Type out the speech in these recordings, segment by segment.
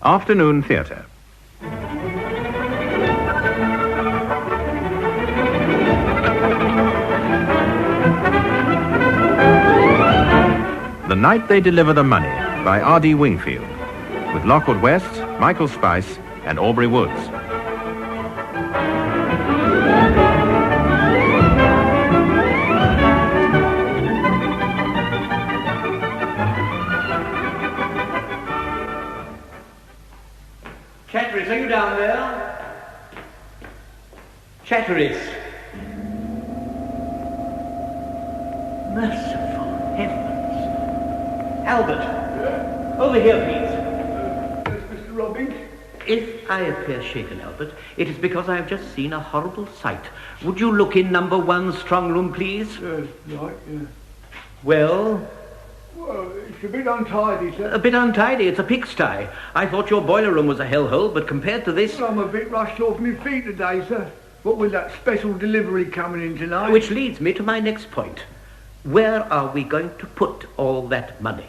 Afternoon Theatre. The Night They Deliver the Money by R.D. Wingfield, with Lockwood West, Michael Spice and Aubrey Woods. Chatteris, are you down there? Chatteris. Merciful heavens. Albert, over here, please. Yes, Mr. Robbins? If I appear shaken, Albert, it is because I have just seen a horrible sight. Would you look in number 1 strong room, please? Yes, right, yeah. Well? Well, it's a bit untidy, sir. A bit untidy. It's a pigsty. I thought your boiler room was a hellhole, but compared to this... Well, I'm a bit rushed off my feet today, sir. What with that special delivery coming in tonight? Which leads me to my next point. Where are we going to put all that money?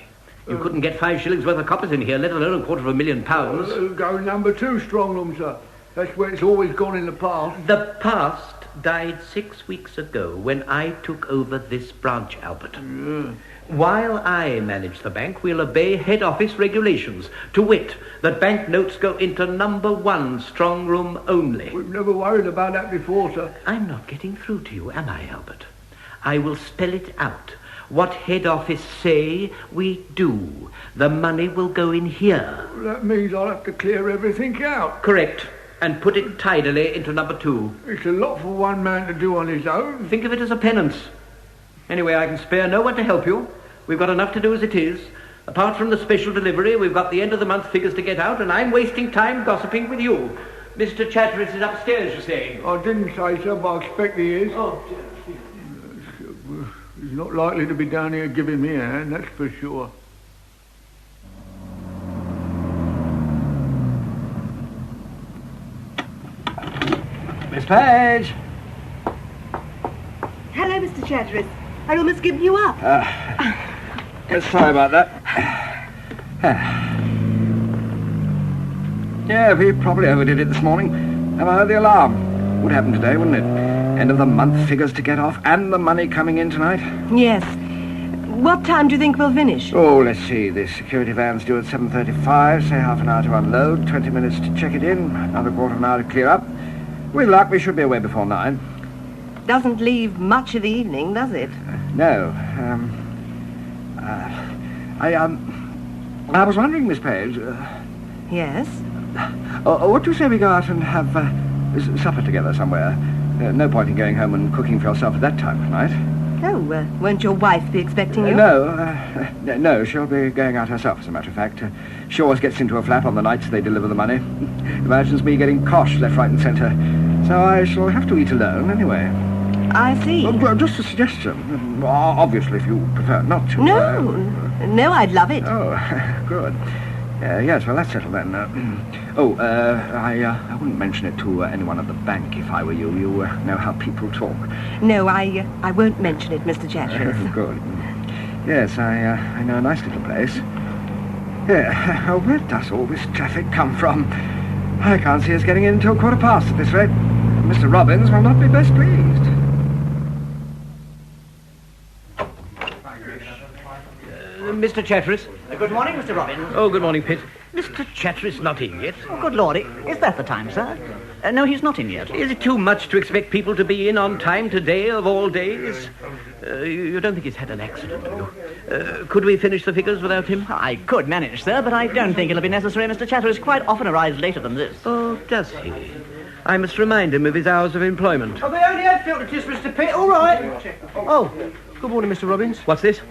You couldn't get 5 shillings worth of coppers in here, let alone £250,000. Go number 2 strong room, sir. That's where it's always gone in the past. The past died 6 weeks ago when I took over this branch, Albert. Yeah. While I manage the bank, we'll obey head office regulations. To wit, that bank notes go into number 1 strong room only. We've never worried about that before, sir. I'm not getting through to you, am I, Albert? I will spell it out. What head office say, we do. The money will go in here. Well, that means I'll have to clear everything out. Correct. And put it tidily into number 2. It's a lot for one man to do on his own. Think of it as a penance. Anyway, I can spare no one to help you. We've got enough to do as it is. Apart from the special delivery, we've got the end of the month figures to get out, and I'm wasting time gossiping with you. Mr. Chatteris is upstairs, you say? I didn't say so, but I expect he is. Oh, He's not likely to be down here giving me a hand, that's for sure. Miss Page! Hello, Mr. Chatteris. I almost given you up. Sorry about that. Yeah, we probably overdid it this morning. Have I heard the alarm? Would happen today, wouldn't it? End of the month figures to get off and the money coming in tonight. Yes. What time do you think we'll finish? Oh, let's see. The security van's due at 7:35. Say half an hour to unload, 20 minutes to check it in, another quarter of an hour to clear up. With luck, we should be away before 9. Doesn't leave much of the evening, does it? No. I was wondering, Miss Page... Yes? what do you say we go out and have supper together somewhere? No point in going home and cooking for yourself at that time of night. Oh, won't your wife be expecting you? No, she'll be going out herself, as a matter of fact. She always gets into a flat on the nights they deliver the money. Imagines me getting coshed left, right and centre. So I shall have to eat alone anyway. I see. Well, just a suggestion. Obviously, if you prefer not to. No, I'd love it. Oh, good. Yes, well, that's settled then. I wouldn't mention it to anyone at the bank if I were you. You know how people talk. No, I won't mention it, Mr. Chatteris. Good. Yes, I know a nice little place. Yeah, where does all this traffic come from? I can't see us getting in until 1:15 at this rate. Mr. Robbins will not be best pleased. Mr. Chatteris. Good morning, Mr. Robbins. Oh, good morning, Pitt. Mr. Chatteris not in yet. Oh, good lordy. Is that the time, sir? No, he's not in yet. Is it too much to expect people to be in on time today of all days? You don't think he's had an accident, do you? Could we finish the figures without him? I could manage, sir, but I don't think it'll be necessary. Mr. Chatteris quite often arrives later than this. Oh, does he? I must remind him of his hours of employment. Oh, they only had filter just Mr. Pitt, all right. Oh, good morning, Mr. Robbins. What's this?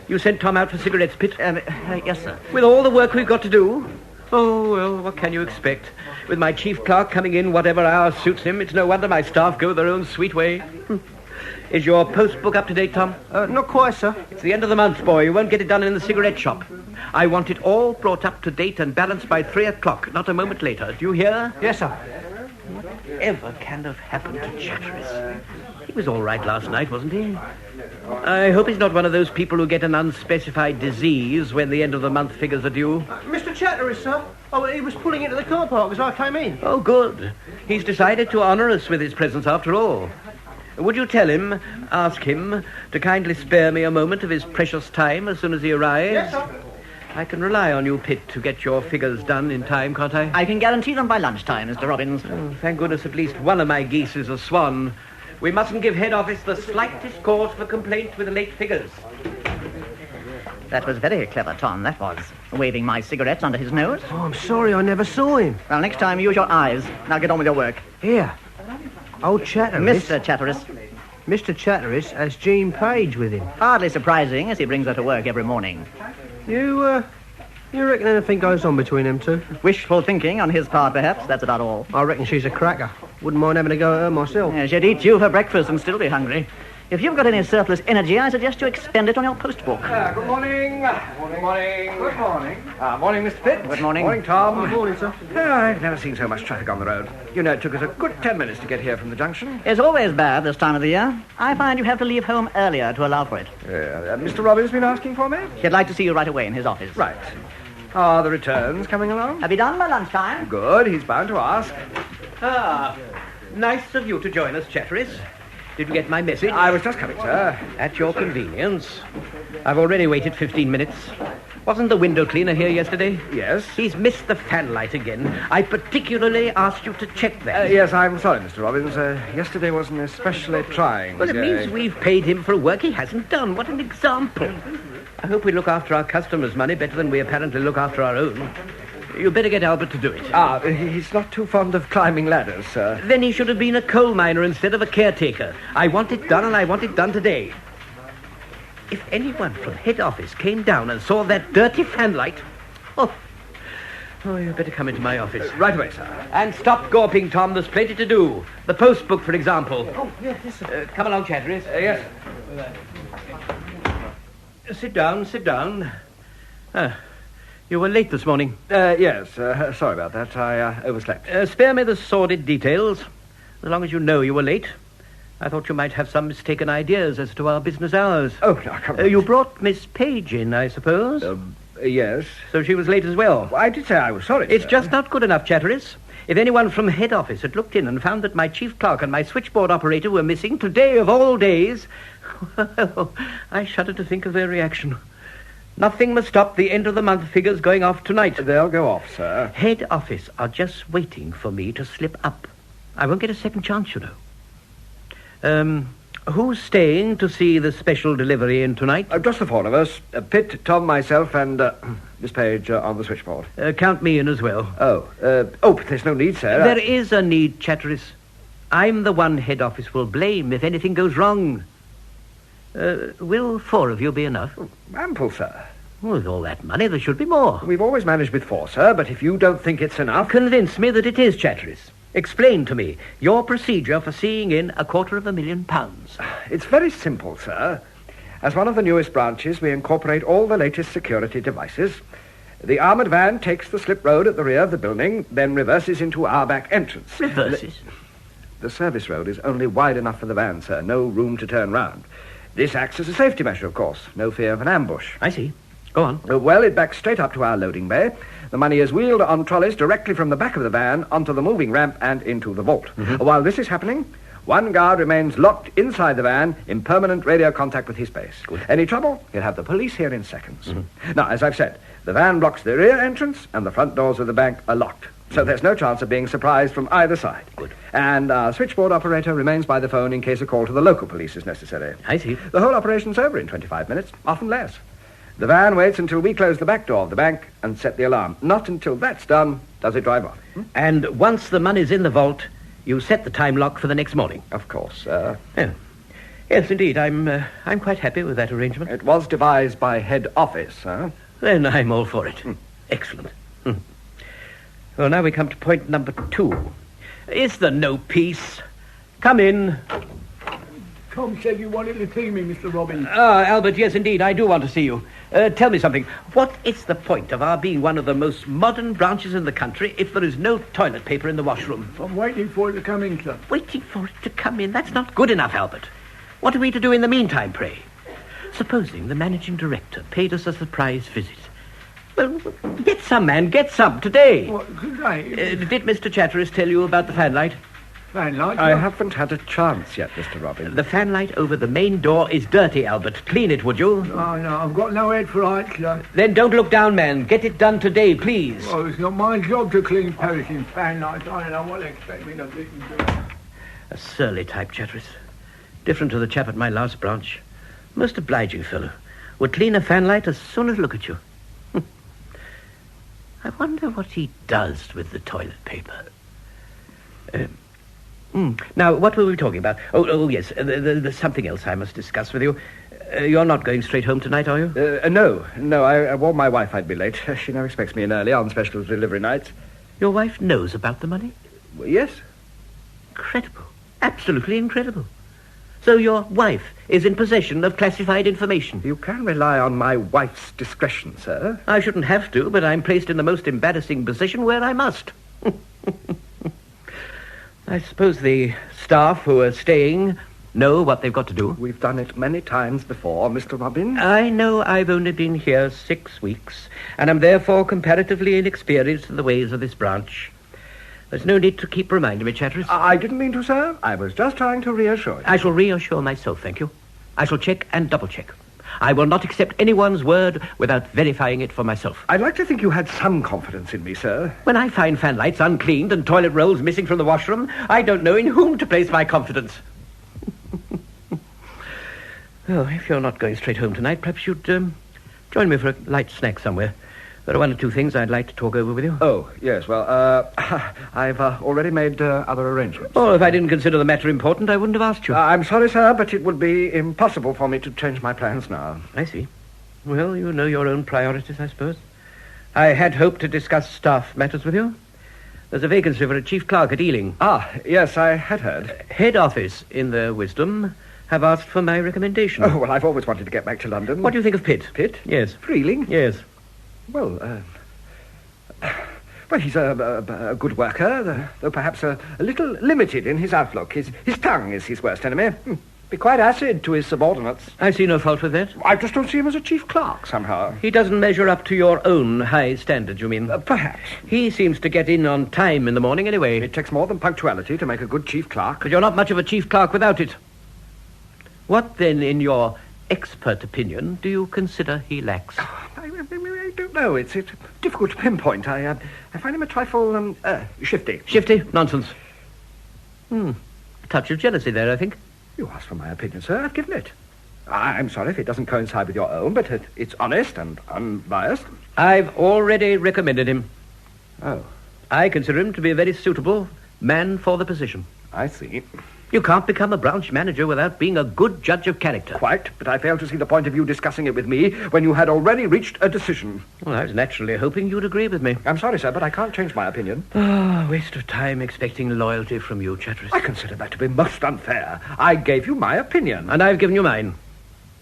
You sent Tom out for cigarettes, Pitt? Yes, sir. With all the work we've got to do? Oh, well, what can you expect? With my chief clerk coming in whatever hour suits him, it's no wonder my staff go their own sweet way. Is your post book up to date, Tom? Not quite, sir. It's the end of the month, boy. You won't get it done in the cigarette shop. I want it all brought up to date and balanced by 3 o'clock, not a moment later. Do you hear? Yes, sir. Whatever can have happened to Chatteris? He was all right last night, wasn't he? I hope he's not one of those people who get an unspecified disease when the end of the month figures are due. Mr. Chatteris, sir. Oh, he was pulling into the car park as I came in. Oh, good. He's decided to honour us with his presence after all. Would you ask him, to kindly spare me a moment of his precious time as soon as he arrives? Yes, sir. I can rely on you, Pitt, to get your figures done in time, can't I? I can guarantee them by lunchtime, Mr. Robbins. Oh, thank goodness at least one of my geese is a swan. We mustn't give head office the slightest cause for complaint with the late figures. That was very clever, Tom, that was. Waving my cigarettes under his nose. Oh, I'm sorry, I never saw him. Well, next time, use your eyes. Now get on with your work. Here. Old Chatteris. Mr. Chatteris. Mr. Chatteris has Jean Page with him. Hardly surprising, as he brings her to work every morning. You reckon anything goes on between them two? Wishful thinking on his part, perhaps. That's about all. I reckon she's a cracker. Wouldn't mind having a go at her myself. Yeah, she'd eat you for breakfast and still be hungry. If you've got any surplus energy, I suggest you expend it on your post book. Good morning. Morning. Good morning. Morning, Mr. Pitt. Good morning. Morning, Tom. Good morning, sir. I've never seen so much traffic on the road. You know, it took us a good 10 minutes to get here from the junction. It's always bad this time of the year. I find you have to leave home earlier to allow for it. Mr. Robbins been asking for me? He'd like to see you right away in his office. Right. Are the returns coming along? Have you done by lunchtime? Good. He's bound to ask. Nice of you to join us, Chatteris. Did you get my message? I was just coming, sir. At your convenience. I've already waited 15 minutes. Wasn't the window cleaner here yesterday? Yes. He's missed the fanlight again. I particularly asked you to check that. Yes, I'm sorry, Mr. Robbins. Yesterday was an especially trying Well, it day. means we've paid him for work he hasn't done. What an example. I hope we look after our customers' money better than we apparently look after our own. You'd better get Albert to do it. He's not too fond of climbing ladders, sir. Then he should have been a coal miner instead of a caretaker. I want it done, and I want it done today. If anyone from head office came down and saw that dirty fanlight... Oh, you'd better come into my office. Right away, sir. And stop gawping, Tom. There's plenty to do. The post book, for example. Oh, yes, sir. Come along, Chatteris. Yes. Sit down. You were late this morning. Yes. Sorry about that. I overslept. Spare me the sordid details. As long as you know you were late. I thought you might have some mistaken ideas as to our business hours. Oh, no, come on. You brought Miss Page in, I suppose? Yes. So she was late as well. I did say I was sorry, It's sir. just not good enough, Chatteris. If anyone from head office had looked in and found that my chief clerk and my switchboard operator were missing today of all days, well, I shudder to think of their reaction. Nothing must stop the end of the month figures going off tonight. They'll go off, sir. Head office are just waiting for me to slip up. I won't get a second chance, you know. Who's staying to see the special delivery in tonight? Just the four of us. Pitt, Tom, myself, and Miss Page on the switchboard. Count me in as well. But there's no need, sir. There is a need, Chatteris. I'm the one head office will blame if anything goes wrong. Will 4 of you be enough? Ample, sir. With all that money, there should be more. We've always managed with 4, sir, but if you don't think it's enough... Convince me that it is, Chatteris. Explain to me your procedure for seeing in £250,000. It's very simple, sir. As one of the newest branches, we incorporate all the latest security devices. The armoured van takes the slip road at the rear of the building, then reverses into our back entrance. Reverses? The service road is only wide enough for the van, sir. No room to turn round. This acts as a safety measure, of course. No fear of an ambush. I see. Go on. Well, it backs straight up to our loading bay. The money is wheeled on trolleys directly from the back of the van onto the moving ramp and into the vault. Mm-hmm. While this is happening, one guard remains locked inside the van in permanent radio contact with his base. Good. Any trouble, he'll have the police here in seconds. Mm-hmm. Now, as I've said, the van blocks the rear entrance and the front doors of the bank are locked. So there's no chance of being surprised from either side. Good. And our switchboard operator remains by the phone in case a call to the local police is necessary. I see. The whole operation's over in 25 minutes, often less. The van waits until we close the back door of the bank and set the alarm. Not until that's done does it drive off. And once the money's in the vault, you set the time lock for the next morning. Of course, sir. Yeah. Yes, indeed. I'm quite happy with that arrangement. It was devised by head office, sir. Then I'm all for it. Excellent. Well, now we come to point number 2. Is there no peace? Come in. Tom said you wanted to see me, Mr. Robbins. Albert, yes, indeed, I do want to see you. Tell me something. What is the point of our being one of the most modern branches in the country if there is no toilet paper in the washroom? I'm waiting for it to come in, sir. Waiting for it to come in? That's not good enough, Albert. What are we to do in the meantime, pray? Supposing the managing director paid us a surprise visit. Well, get some, man, get some, today. What, today? Did Mr. Chatteris tell you about the fanlight? Fanlight? I haven't had a chance yet, Mr. Robbins. The fanlight over the main door is dirty, Albert. Clean it, would you? Oh, no, I've got no head for heights, sir. Then don't look down, man. Get it done today, please. Oh, it's not my job to clean perishing fanlights. I don't know what they expect me to do. A surly type, Chatteris. Different to the chap at my last branch. Most obliging fellow. Would clean a fanlight as soon as look at you. I wonder what he does with the toilet paper. Now, what were we talking about? Oh yes, there's something else I must discuss with you. You're not going straight home tonight, are you? No. I warned my wife I'd be late. She now expects me in early on special delivery nights. Your wife knows about the money? Yes. Incredible. Absolutely incredible. So your wife is in possession of classified information? You can rely on my wife's discretion, sir. I shouldn't have to, but I'm placed in the most embarrassing position where I must. I suppose the staff who are staying know what they've got to do. We've done it many times before, Mr. Robbins. I know I've only been here 6 weeks, and am therefore comparatively inexperienced in the ways of this branch. There's no need to keep reminding me, Chatteris. I didn't mean to, sir. I was just trying to reassure you. I shall reassure myself, thank you. I shall check and double-check. I will not accept anyone's word without verifying it for myself. I'd like to think you had some confidence in me, sir. When I find fanlights uncleaned and toilet rolls missing from the washroom, I don't know in whom to place my confidence. Well, if you're not going straight home tonight, perhaps you'd join me for a light snack somewhere. There are one or two things I'd like to talk over with you. Oh, yes, well, I've already made other arrangements. Oh, if I didn't consider the matter important, I wouldn't have asked you. I'm sorry, sir, but it would be impossible for me to change my plans now. I see. Well, you know your own priorities, I suppose. I had hoped to discuss staff matters with you. There's a vacancy for a chief clerk at Ealing. Ah, yes, I had heard. Head office, in their wisdom, have asked for my recommendation. Oh, well, I've always wanted to get back to London. What do you think of Pitt? Pitt? Yes. For Ealing? Yes. Well, he's a good worker, though perhaps a little limited in his outlook. His tongue is his worst enemy. Be quite acid to his subordinates. I see no fault with that. I just don't see him as a chief clerk, somehow. He doesn't measure up to your own high standards, you mean? Perhaps. He seems to get in on time in the morning anyway. It takes more than punctuality to make a good chief clerk. But you're not much of a chief clerk without it. What, then, in your expert opinion, do you consider he lacks? I don't know. It's difficult to pinpoint. I find him a trifle shifty. Shifty? Nonsense. A touch of jealousy there, I think. You asked for my opinion, sir. I've given it. I'm sorry if it doesn't coincide with your own, but it's honest and unbiased. I've already recommended him. Oh. I consider him to be a very suitable man for the position. I see. You can't become a branch manager without being a good judge of character. Quite, but I fail to see the point of you discussing it with me when you had already reached a decision. Well, I was naturally hoping you'd agree with me. I'm sorry, sir, but I can't change my opinion. Waste of time expecting loyalty from you, Chatteris. I consider that to be most unfair. I gave you my opinion. And I've given you mine.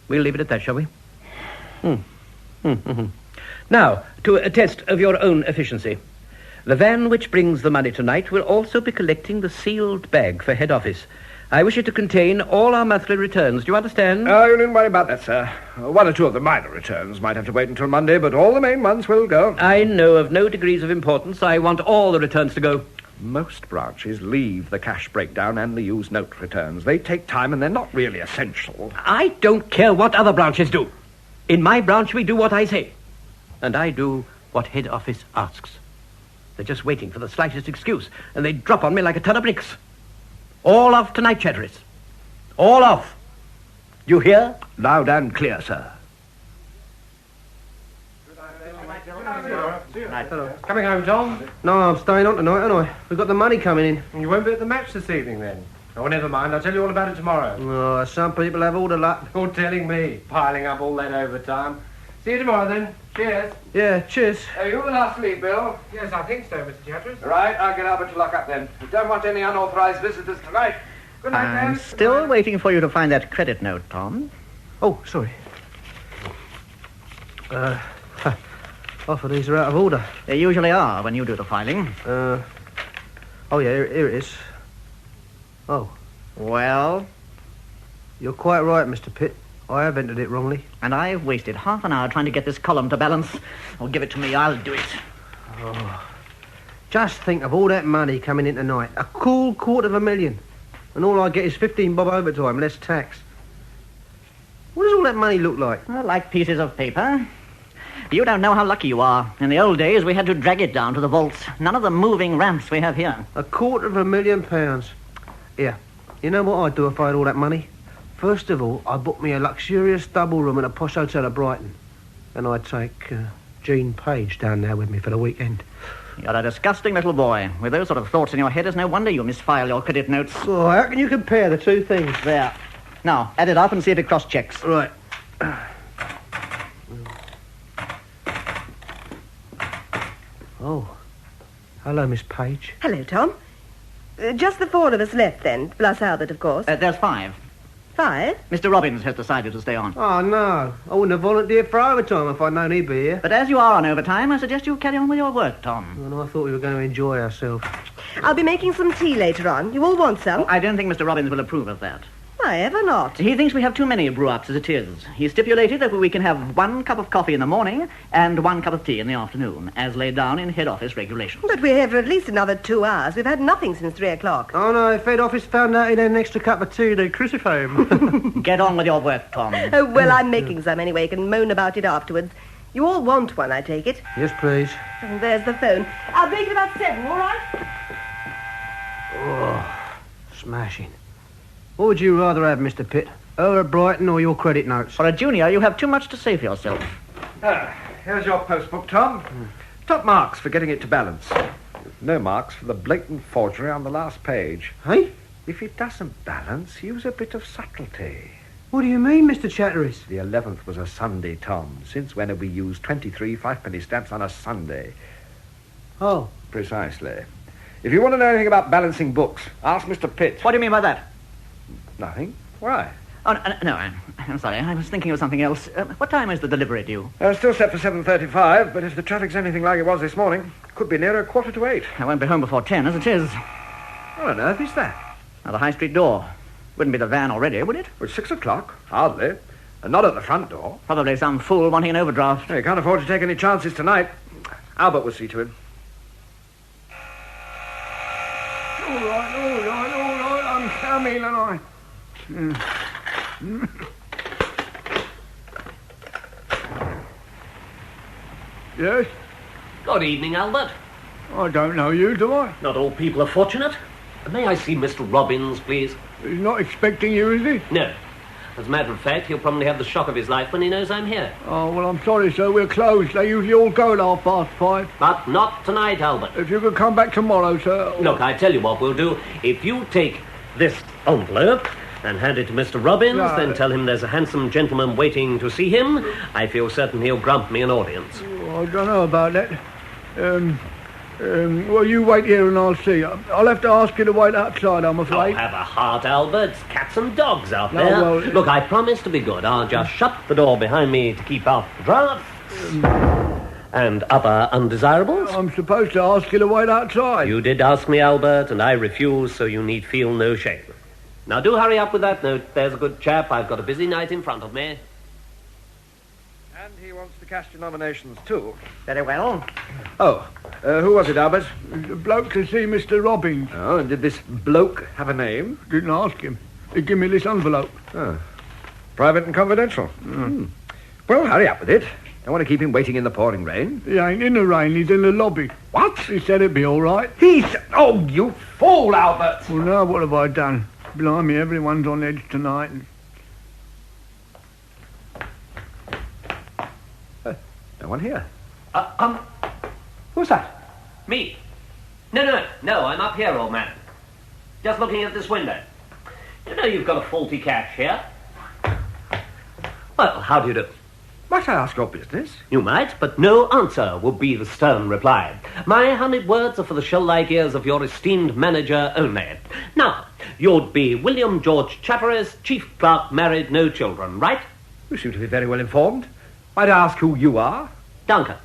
We'll leave it at that, shall we? Now, to a test of your own efficiency. The van which brings the money tonight will also be collecting the sealed bag for head office. I wish it to contain all our monthly returns. Do you understand? You needn't worry about that, sir. One or two of the minor returns might have to wait until Monday, but all the main ones will go. I know of no degrees of importance. I want all the returns to go. Most branches leave the cash breakdown and the used note returns. They take time and they're not really essential. I don't care what other branches do. In my branch, we do what I say. And I do what head office asks. They're just waiting for the slightest excuse, and they drop on me like a ton of bricks. All off tonight, Chatteris. All off. You hear? Loud and clear, sir. Coming home, Tom? No, I'm staying on tonight, aren't I? We've got the money coming in. And you won't be at the match this evening, then? Oh, never mind. I'll tell you all about it tomorrow. Oh, some people have all the luck. You're telling me. Piling up all that overtime. See you tomorrow, then. Cheers. Yeah, cheers. You're the last lead, Bill. Yes, I think so, Mr. Chatteris. Right, I'll get Albert to lock up then. We don't want any unauthorized visitors tonight. Good night, I'm then. still waiting for you to find that credit note, Tom. Oh, sorry. Half of these are out of order. They usually are when you do the filing. Oh, yeah, here it is. Oh, Well, you're quite right, Mr. Pitt. I have entered it wrongly. And I've wasted half an hour trying to get this column to balance. Oh, give it to me, I'll do it. Just think of all that money coming in tonight. A cool $250,000. And all I get is 15 bob overtime, less tax. What does all that money look like? Well, like pieces of paper. You don't know how lucky you are. In the old days, we had to drag it down to the vaults. None of the moving ramps we have here. £250,000. Here, you know what I'd do if I had all that money? First of all, I'd book me a luxurious double room in a posh hotel at Brighton. And I'd take Jean Page down there with me for the weekend. You're a disgusting little boy. With those sort of thoughts in your head, it's no wonder you misfile your credit notes. Oh, how can you compare the two things? There. Now, add it up and see if it cross-checks. Right. Oh. Hello, Miss Page. Hello, Tom. Just the four of us left, then, plus Albert, of course. There's 5. 5? Mr. Robbins has decided to stay on. Oh, no. I wouldn't have volunteered for overtime if I'd known he'd be here. But as you are on overtime, I suggest you carry on with your work, Tom. Well, I thought we were going to enjoy ourselves. I'll be making some tea later on. You all want some? I don't think Mr. Robbins will approve of that. Why, ever not. He thinks we have too many brew-ups as it is. He stipulated that we can have 1 cup of coffee in the morning and 1 cup of tea in the afternoon, as laid down in head office regulations. But we're here for at least another 2 hours. We've had nothing since 3 o'clock. Oh, no, if head office found out he'd had an extra cup of tea, they'd crucify him. Get on with your work, Tom. Oh, well, I'm making some anyway. You can moan about it afterwards. You all want one, I take it. Yes, please. And there's the phone. I'll make it about 7, all right? Oh, smashing. What would you rather have, Mr. Pitt? Her at Brighton or your credit notes? For a junior, you have too much to say for yourself. Here's your postbook, Tom. Top marks for getting it to balance. No marks for the blatant forgery on the last page. Hey? If it doesn't balance, use a bit of subtlety. What do you mean, Mr. Chatteris? The 11th was a Sunday, Tom. Since when have we used 23 5-penny stamps on a Sunday? Oh. Precisely. If you want to know anything about balancing books, ask Mr. Pitt. What do you mean by that? Nothing. Why? Oh, no, I'm sorry. I was thinking of something else. What time is the delivery due? Still set for 7:35, but if the traffic's anything like it was this morning, it could be nearer 7:45. I won't be home before 10, as it is. What on earth is that? Now, the High Street door. Wouldn't be the van already, would it? Well, it's 6 o'clock. Hardly. And not at the front door. Probably some fool wanting an overdraft. You can't afford to take any chances tonight. Albert will see to him. All right, I'm coming, and I... Yes? Good evening, Albert. I don't know you, do I? Not all people are fortunate. May I see Mr. Robbins, please? He's not expecting you, is he? No. As a matter of fact, he'll probably have the shock of his life when he knows I'm here. Oh, well, I'm sorry, sir. We're closed. They usually all go at 5:30. But not tonight, Albert. If you could come back tomorrow, sir. Look, I tell you what we'll do. If you take this envelope and hand it to Mr. Robbins, then tell him there's a handsome gentleman waiting to see him, I feel certain he'll grant me an audience. Oh, I don't know about that. Well, you wait here and I'll see. I'll have to ask you to wait outside, I'm Oh, afraid. have a heart, Albert. Cats and dogs out No, there. well, Look, I promise to be good. I'll just shut the door behind me to keep out the drafts and other undesirables. I'm supposed to ask you to wait outside. You did ask me, Albert, and I refused, so you need feel no shame. Now, do hurry up with that note. There's a good chap. I've got a busy night in front of me. And he wants to cast your nominations, too. Very well. Oh, who was it, Albert? The bloke to see Mr. Robbins. Oh, and did this bloke have a name? Didn't ask him. He gave me this envelope. Oh. Private and confidential. Well, hurry up with it. Don't want to keep him waiting in the pouring rain. He ain't in the rain. He's in the lobby. What? He said it'd be all right. Oh, you fool, Albert! Well, now what have I done? Blimey, everyone's on edge tonight. No one here. Who's that? Me. No, I'm up here, old man. Just looking at this window. You know you've got a faulty catch here. Well, how do you do? Might I ask your business? You might, but no answer would be the stern reply. My honeyed words are for the shell-like ears of your esteemed manager only. Now, you'd be William George Chatteris, chief clerk, married, no children, right? You seem to be very well informed. Might I ask who you are? Duncan.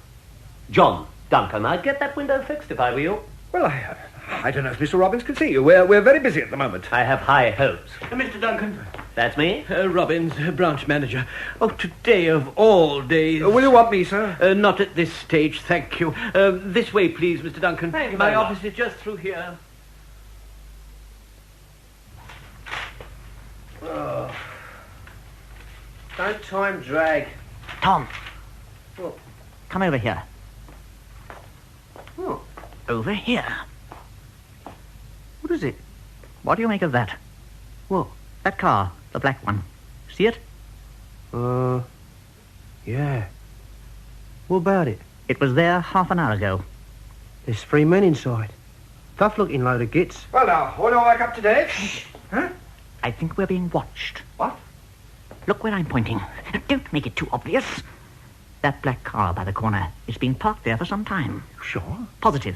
John Duncan. I'd get that window fixed if I were you. Well, I don't know if Mr. Robbins can see you. We're very busy at the moment. I have high hopes. Mr. Duncan. That's me? Robbins, branch manager. Oh, today of all days. Will you want me, sir? Not at this stage, thank you. This way, please, Mr. Duncan. Thank you My very much. office is just through here. Oh. Don't time drag. Tom. What? Come over here. Oh. Over here. What is it? What do you make of that? What? That car, the black one. See it? Yeah. What about it? It was there half an hour ago. There's 3 men inside. Tough-looking load of gits. Well, now, all your work up to date? Huh? I think we're being watched. What? Look where I'm pointing. Don't make it too obvious. That black car by the corner is being parked there for some time. Sure. Positive.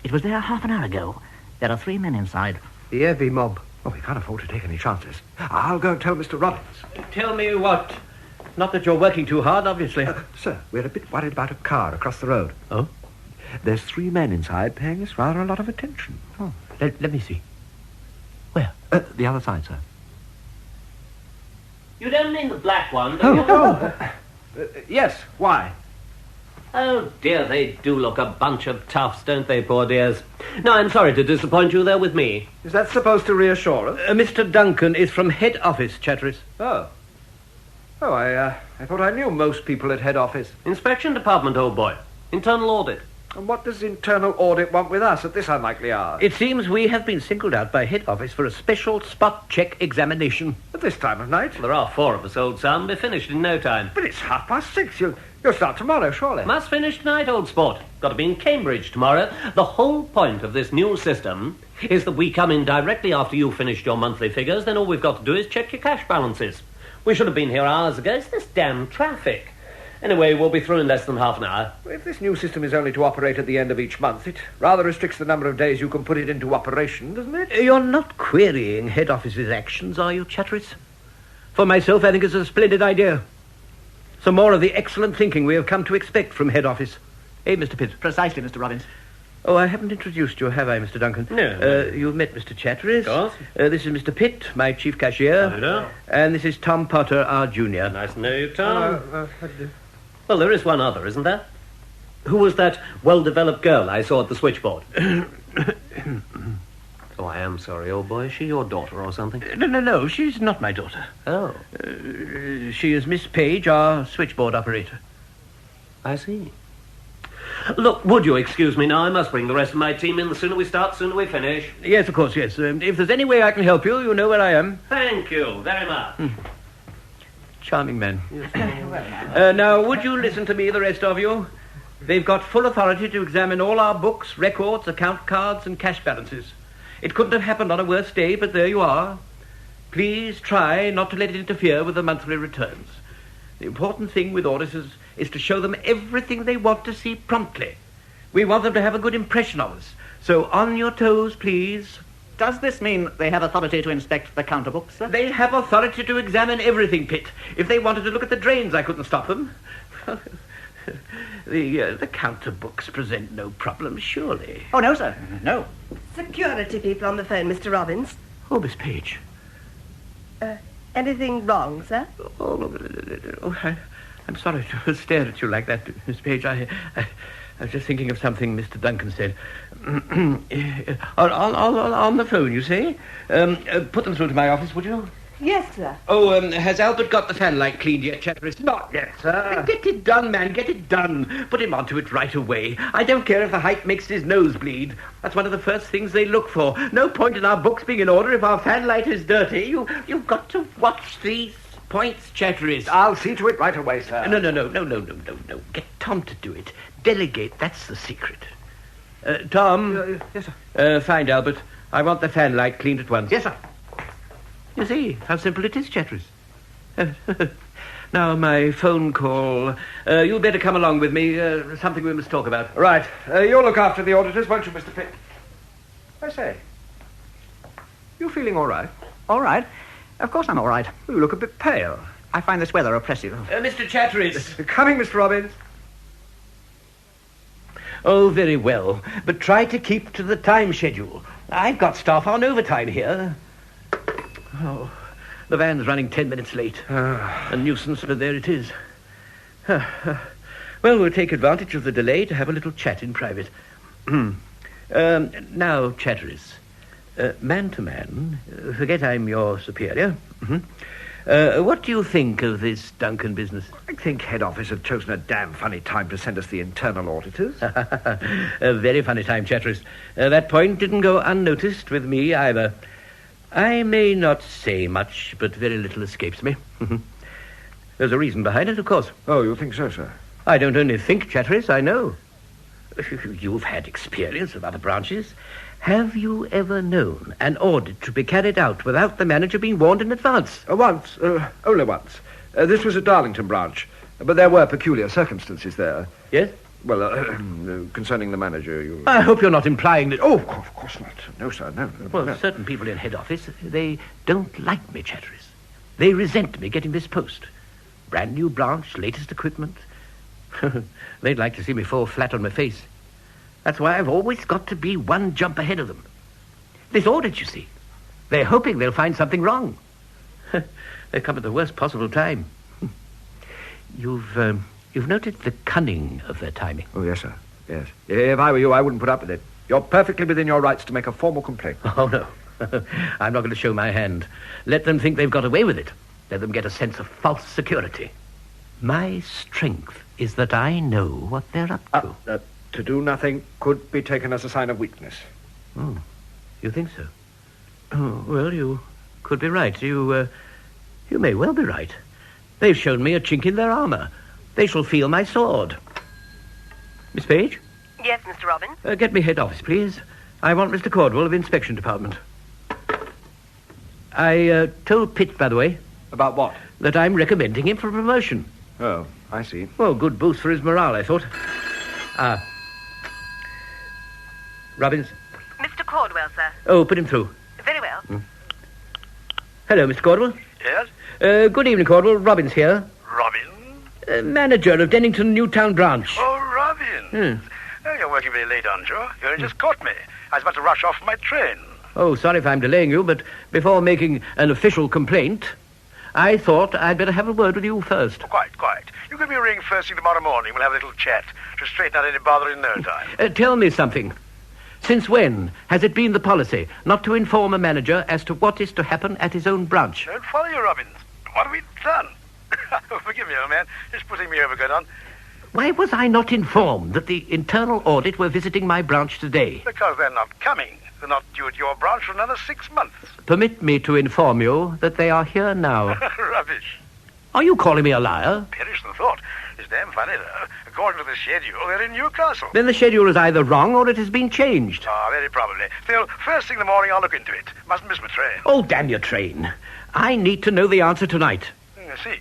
It was there half an hour ago. There are 3 men inside. The heavy mob. Oh, we can't afford to take any chances. I'll go and tell Mr. Robbins. Tell me what? Not that you're working too hard, obviously. Sir, we're a bit worried about a car across the road. Oh? There's 3 men inside paying us rather a lot of attention. Oh, let me see. Where? The other side, sir. You don't mean the black one, do you? Yes, why? Oh, dear, they do look a bunch of toughs, don't they, poor dears? No, I'm sorry to disappoint you. They're with me. Is that supposed to reassure us? Mr. Duncan is from head office, Chatteris. Oh. Oh, I thought I knew most people at head office. Inspection department, old boy. Internal audit. And what does internal audit want with us at this unlikely hour? It seems we have been singled out by head office for a special spot check examination. At this time of night? There are 4 of us, old son. Be finished in no time. But it's 6:30. You'll start tomorrow, surely. Must finish tonight, old sport. Got to be in Cambridge tomorrow. The whole point of this new system is that we come in directly after you've finished your monthly figures. Then all we've got to do is check your cash balances. We should have been here hours ago. It's this damn traffic. Anyway, we'll be through in less than half an hour. If this new system is only to operate at the end of each month, it rather restricts the number of days you can put it into operation, doesn't it? You're not querying head office's actions, are you, Chatteris? For myself, I think it's a splendid idea. Some more of the excellent thinking we have come to expect from head office. Eh, Mr. Pitt? Precisely, Mr. Robbins. Oh, I haven't introduced you, have I, Mr. Duncan? No. You've met Mr. Chatteris. Of course. This is Mr. Pitt, my chief cashier. Hello. And this is Tom Potter, our junior. Nice to know you, Tom. How do you do? Well, there is one other, isn't there? Who was that well-developed girl I saw at the switchboard? Oh, I am sorry, old boy. Is she your daughter or something? No, she's not my daughter. Oh, She is Miss Page, our switchboard operator. I see. Look, would you excuse me now? I must bring the rest of my team in. The sooner we start, the sooner we finish. Yes, of course, yes. If there's any way I can help you, you know where I am. Thank you very much. Charming man. Now, would you listen to me, the rest of you? They've got full authority to examine all our books, records, account cards, and cash balances. It couldn't have happened on a worse day, but there you are. Please try not to let it interfere with the monthly returns. The important thing with auditors is to show them everything they want to see promptly. We want them to have a good impression of us. So on your toes, please. Does this mean they have authority to inspect the counter books, sir? They have authority to examine everything, Pitt. If they wanted to look at the drains, I couldn't stop them. The counter books present no problem, surely. Oh, no, sir. No. Security people on the phone, Mr. Robbins. Oh, Miss Page. Anything wrong, sir? I'm sorry to have stared at you like that, Miss Page. I was just thinking of something Mr. Duncan said. on the phone, you say? Put them through to my office, would you? Yes, sir. Oh, has Albert got the fan light cleaned yet, Chatteris? Not yet, sir. Get it done, man, get it done. Put him onto it right away. I don't care if the height makes his nose bleed. That's one of the first things they look for. No point in our books being in order if our fan light is dirty. You've got to watch these points, Chatteris. I'll see to it right away, sir. No. Get Tom to do it. Delegate, that's the secret. Tom. Yes, sir. Find Albert. I want the fan light cleaned at once. Yes, sir. You see how simple it is, Chatteris. Now, my phone call. You'd better come along with me. Something we must talk about. Right. You'll look after the auditors, won't you, Mr. Pitt? I say, you feeling all right? All right. Of course I'm all right. You look a bit pale. I find this weather oppressive. Mr. Chatteris. Coming, Mr. Robbins. Oh, very well. But try to keep to the time schedule. I've got staff on overtime here. Oh, the van's running 10 minutes late. A nuisance, but there it is. Well, we'll take advantage of the delay to have a little chat in private. Now, Chatteris, man to man, forget I'm your superior. What do you think of this Duncan business? I think head office have chosen a damn funny time to send us the internal auditors. A very funny time, Chatteris. That point didn't go unnoticed with me either. I may not say much, but very little escapes me. There's a reason behind it, of course. Oh, you think so, sir? I don't only think, Chatteris, I know. You've had experience of other branches. Have you ever known an audit to be carried out without the manager being warned in advance? Once. Only once. This was at Darlington branch. But there were peculiar circumstances there. Yes? Well, concerning the manager, you... I hope you're not implying that... Oh, of course not. No, sir, no. Well, no. Certain people in head office, they don't like me, Chatteris. They resent me getting this post. Brand new branch, latest equipment. They'd like to see me fall flat on my face. That's why I've always got to be one jump ahead of them. This audit, you see, they're hoping they'll find something wrong. They come at the worst possible time. You've noted the cunning of their timing. Oh, yes, sir. Yes. If I were you, I wouldn't put up with it. You're perfectly within your rights to make a formal complaint. Oh, no. I'm not going to show my hand. Let them think they've got away with it. Let them get a sense of false security. My strength is that I know what they're up to. To do nothing could be taken as a sign of weakness. Oh, you think so? Oh, well, you could be right. You may well be right. They've shown me a chink in their armour. They shall feel my sword. Miss Page? Yes, Mr. Robbins? Get me head office, please. I want Mr. Cawdwell of Inspection Department. I told Pitt, by the way. About what? That I'm recommending him for promotion. Oh, I see. Well, good boost for his morale, I thought. Robbins? Mr. Cawdwell, sir. Oh, put him through. Very well. Hello, Mr. Cawdwell. Yes? Good evening, Cawdwell. Robbins here. Robin? Manager of Dennington Newtown branch. Oh, Robin. Oh, you're working very late, aren't you? You only just caught me. I was about to rush off my train. Oh, sorry if I'm delaying you, but before making an official complaint, I thought I'd better have a word with you first. Oh, quite. You give me a ring first thing tomorrow morning. We'll have a little chat to straighten out any bother in no time. Tell me something. Since when has it been the policy not to inform a manager as to what is to happen at his own branch? Don't follow you, Robbins. What have we done? Oh, forgive me, old man. Just putting me overcoat on. Why was I not informed that the internal audit were visiting my branch today? Because they're not coming. They're not due at your branch for another 6 months. Permit me to inform you that they are here now. Rubbish. Are you calling me a liar? Perish the thought. It's damn funny, though. According to the schedule, they're in Newcastle. Then the schedule is either wrong or it has been changed. Ah, very probably. Still, first thing in the morning, I'll look into it. Mustn't miss my train. Oh, damn your train. I need to know the answer tonight. I see.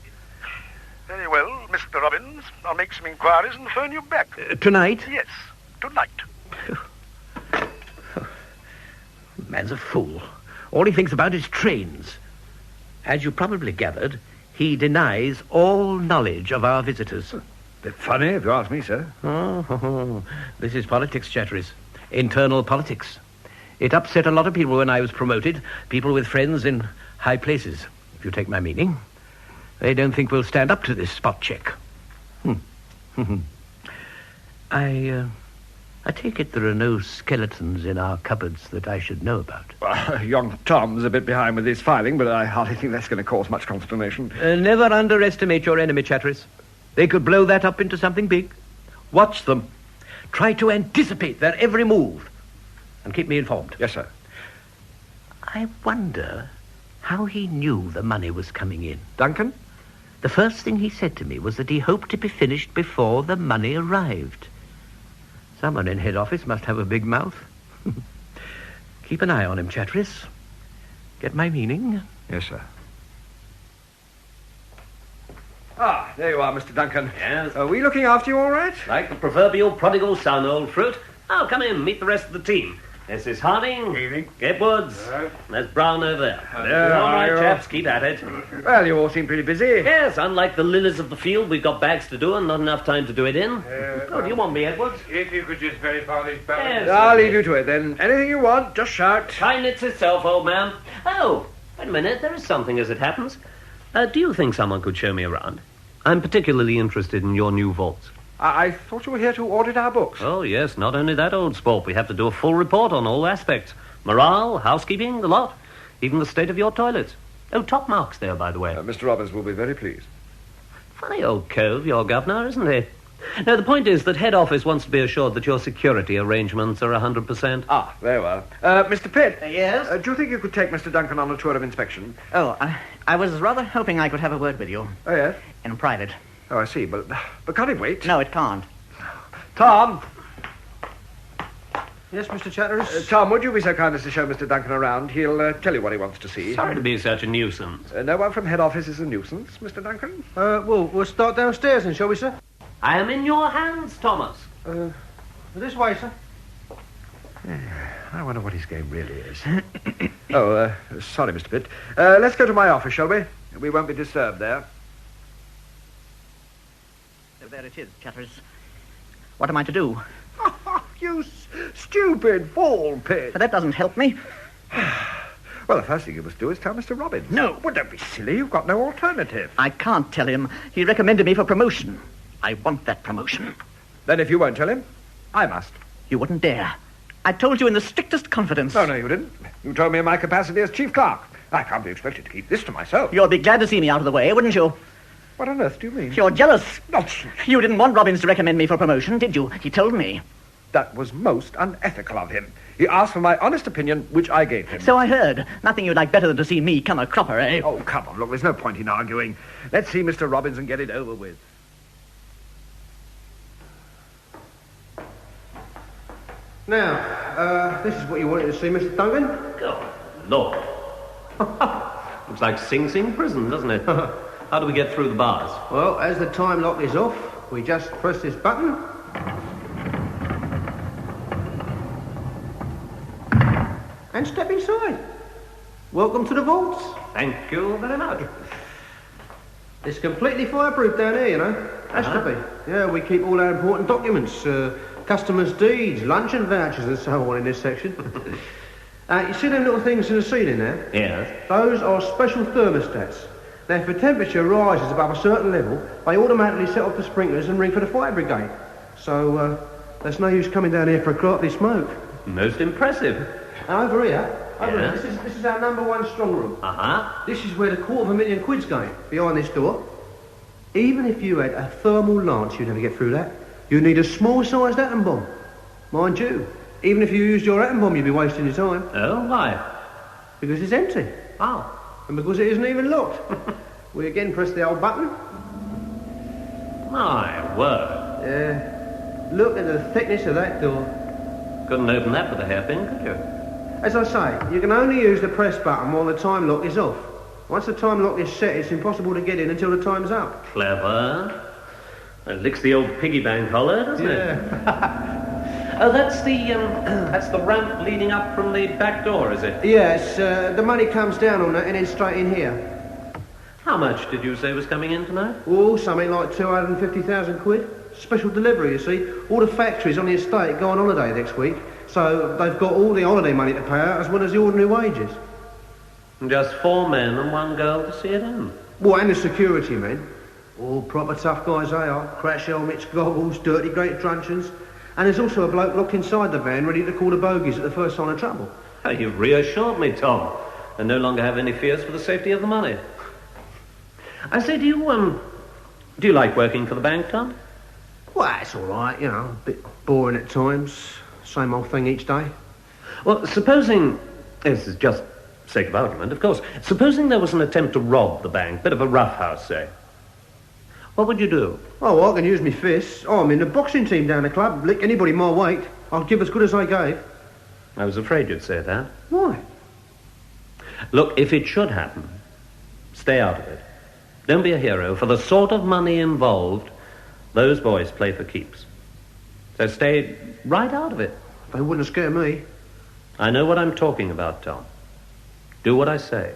Very well, Mr. Robbins. I'll make some inquiries and phone you back. Tonight? Yes, tonight. Man's a fool. All he thinks about is trains. As you probably gathered, he denies all knowledge of our visitors. Bit funny, if you ask me, sir. Oh, this is politics, Chatteris. Internal politics. It upset a lot of people when I was promoted. People with friends in high places, if you take my meaning. They don't think we'll stand up to this spot check. I take it there are no skeletons in our cupboards that I should know about. Well, young Tom's a bit behind with his filing, but I hardly think that's going to cause much consternation. Never underestimate your enemy, Chatteris. They could blow that up into something big. Watch them. Try to anticipate their every move. And keep me informed. Yes, sir. I wonder how he knew the money was coming in. Duncan? The first thing he said to me was that he hoped to be finished before the money arrived. Someone in head office must have a big mouth. Keep an eye on him, Chatteris. Get my meaning? Yes, sir. Ah, there you are, Mr. Duncan. Yes? Are we looking after you all right? Like the proverbial prodigal son, old fruit. Oh, come in, meet the rest of the team. This is Harding. Evening. Edwards. There's Brown over there. All right, chaps, keep at it. Well, you all seem pretty busy. Yes, unlike the lilies of the field, we've got bags to do and not enough time to do it in. Do you want me, Edwards? If you could just verify these balance. Yes. I'll leave you to it then. Anything you want, just shout. Kindness itself, old man. Oh, wait a minute. There is something as it happens. Do you think someone could show me around? I'm particularly interested in your new vaults. I thought you were here to audit our books. Oh, yes, not only that, old sport. We have to do a full report on all aspects. Morale, housekeeping, the lot. Even the state of your toilets. Oh, top marks there, by the way. Mr. Robbins will be very pleased. Funny old cove, your governor, isn't he? No, the point is that head office wants to be assured that your security arrangements are 100%. Ah, very well. Mr. Pitt. Yes? Do you think you could take Mr. Duncan on a tour of inspection? Oh, I was rather hoping I could have a word with you. Oh, yes? In private. Oh, I see. But can't it wait? No, it can't. Tom! Yes, Mr. Chatteris? Tom, would you be so kind as to show Mr. Duncan around? He'll tell you what he wants to see. Sorry to be such a nuisance. No one from head office is a nuisance, Mr. Duncan? Well, we'll start downstairs then, shall we, sir? I am in your hands, Thomas. This way, sir. I wonder what his game really is. Sorry, Mr. Pitt. Let's go to my office, shall we? We won't be disturbed there. There it is, Chatteris. What am I to do? You stupid fool, Pitt. That doesn't help me. Well, the first thing you must do is tell Mr. Robbins. No. Well, don't be silly. You've got no alternative. I can't tell him. He recommended me for promotion. I want that promotion. Then if you won't tell him, I must. You wouldn't dare. I told you in the strictest confidence. No, you didn't. You told me in my capacity as chief clerk. I can't be expected to keep this to myself. You'll be glad to see me out of the way, wouldn't you? What on earth do you mean? You're jealous. Nonsense. You didn't want Robbins to recommend me for promotion, did you? He told me. That was most unethical of him. He asked for my honest opinion, which I gave him. So I heard. Nothing you'd like better than to see me come a cropper, eh? Oh, come on, look, there's no point in arguing. Let's see Mr. Robbins and get it over with. Now, this is what you wanted to see, Mr. Duncan? Good Lord. Looks like Sing Sing prison, doesn't it? How do we get through the bars? Well, as the time lock is off, we just press this button. And step inside. Welcome to the vaults. Thank you very much. It's completely fireproof down here, you know. Has to be. Yeah, we keep all our important documents, customers' deeds, luncheon vouchers and so on in this section. You see them little things in the ceiling there? Yes. Those are special thermostats. Now, if the temperature rises above a certain level, they automatically set off the sprinklers and ring for the fire brigade. So, there's no use coming down here for a clotty smoke. Most impressive. Now, over here, this is our number one strong room. Uh-huh. This is where the $250,000's going, behind this door. Even if you had a thermal lance, you'd never get through that. You need a small-sized atom bomb. Mind you, even if you used your atom bomb, you'd be wasting your time. Oh, why? Because it's empty. Oh. And because it isn't even locked. We again press the old button. My word. Yeah. Look at the thickness of that door. Couldn't open that with a hairpin, could you? As I say, you can only use the press button while the time lock is off. Once the time lock is set, it's impossible to get in until the time's up. Clever. It licks the old piggy bank collar, doesn't it? Oh, that's the ramp leading up from the back door, is it? Yes, the money comes down on it and then straight in here. How much did you say was coming in tonight? Oh, something like 250,000 quid. Special delivery, you see. All the factories on the estate go on holiday next week, so they've got all the holiday money to pay out as well as the ordinary wages. Just 4 men and 1 girl to see it in. Well, and the security men. All proper tough guys they are. Crash helmets, goggles, dirty great truncheons. And there's also a bloke locked inside the van ready to call the bogies at the first sign of trouble. Oh, you've reassured me, Tom. I no longer have any fears for the safety of the money. I say, do you like working for the bank, Tom? Well, it's all right, you know. A bit boring at times. Same old thing each day. Well, supposing... This is just sake of argument, of course. Supposing there was an attempt to rob the bank, bit of a roughhouse, say. What would you do? Oh, well, I can use my fists. Oh, I'm in the boxing team down the club. Lick anybody my weight. I'll give as good as I gave. I was afraid you'd say that. Why? Look, if it should happen, stay out of it. Don't be a hero. For the sort of money involved, those boys play for keeps. So stay right out of it. They wouldn't scare me. I know what I'm talking about, Tom. Do what I say.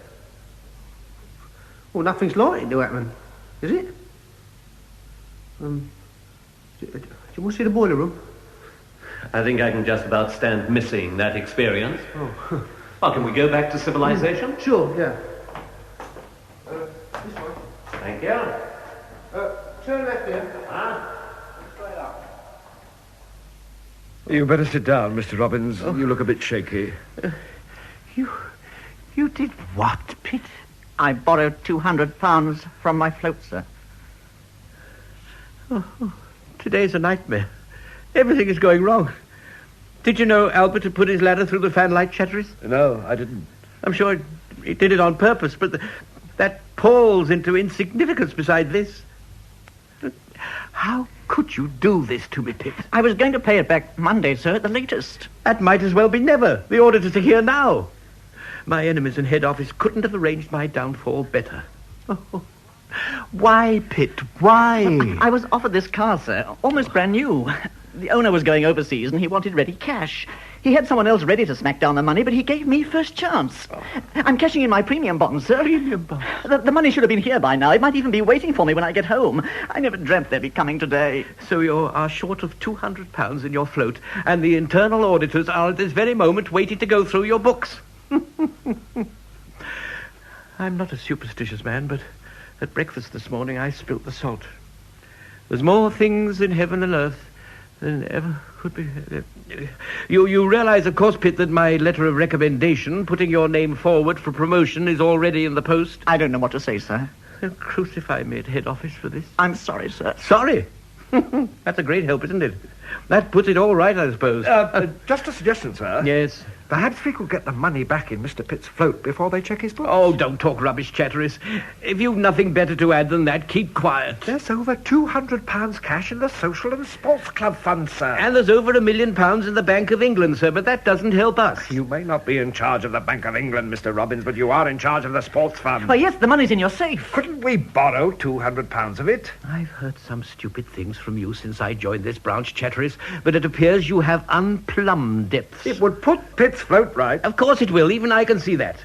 Well, nothing's likely to happen, is it? Do you want to see the boiler room? I think I can just about stand missing that experience. Oh. Well, can we go back to civilization? Sure, yeah. This way. Thank you. Turn left here. Straight up. You better sit down, Mr. Robbins. You look a bit shaky. You did what, Pitt? I borrowed £200 from my float, sir. Today's a nightmare. Everything is going wrong. Did you know Albert had put his ladder through the fanlight, Chatteris? No, I didn't. I'm sure he did it on purpose, but that palls into insignificance beside this. How could you do this to me, Pitt? I was going to pay it back Monday, sir, at the latest. That might as well be never. The auditors are here now. My enemies in head office couldn't have arranged my downfall better. Why, Pitt? Why? I was offered this car, sir, almost brand new. The owner was going overseas and he wanted ready cash. He had someone else ready to smack down the money, but he gave me first chance. I'm cashing in my premium bonds, sir. Premium bonds? The money should have been here by now. It might even be waiting for me when I get home. I never dreamt they'd be coming today. So you are short of £200 in your float, and the internal auditors are at this very moment waiting to go through your books. I'm not a superstitious man, but at breakfast this morning I spilt the salt. There's more things in heaven and earth than ever could be. You realize, of course, Pitt, that my letter of recommendation, putting your name forward for promotion, is already in the post? I don't know what to say, sir. They'll crucify me at head office for this. I'm sorry, sir. Sorry? That's a great help, isn't it? That puts it all right, I suppose. Just a suggestion, sir. Yes? Perhaps we could get the money back in Mr. Pitt's float before they check his books. Oh, don't talk rubbish, Chatteris. If you've nothing better to add than that, keep quiet. There's over £200 cash in the Social and Sports Club Fund, sir. And there's over £1 million in the Bank of England, sir, but that doesn't help us. You may not be in charge of the Bank of England, Mr. Robbins, but you are in charge of the Sports Fund. Well, yes, the money's in your safe. Couldn't we borrow £200 of it? I've heard some stupid things from you since I joined this branch, Chatteris, but it appears you have unplumbed depths. It would put Pitt's float right. Of course it will. Even I can see that.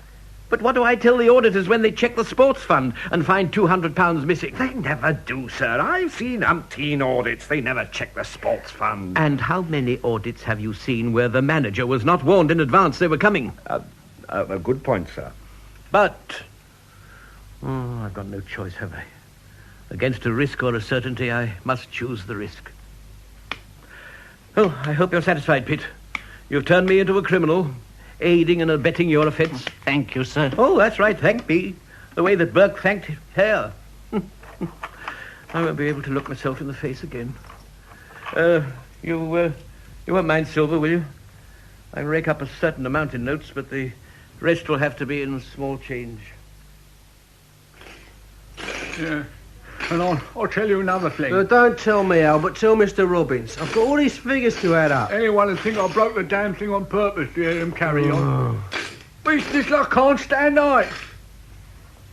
But what do I tell the auditors when they check the sports fund and find £200 missing? They never do, sir. I've seen umpteen audits. They never check the sports fund. And how many audits have you seen where the manager was not warned in advance they were coming? A good point, sir. But... I've got no choice, have I? Against a risk or a certainty, I must choose the risk. Oh, I hope you're satisfied, Pitt. You've turned me into a criminal, aiding and abetting your offence. Thank you, sir. Oh, that's right, thank me. The way that Burke thanked Hare. I won't be able to look myself in the face again. You won't mind silver, will you? I rake up a certain amount in notes, but the rest will have to be in small change. Yeah. And I'll tell you another thing. Don't tell me, Albert. Tell Mr. Robbins. I've got all these figures to add up. Anyone would think I broke the damn thing on purpose to hear him carry on. But it's just like I can't stand heights.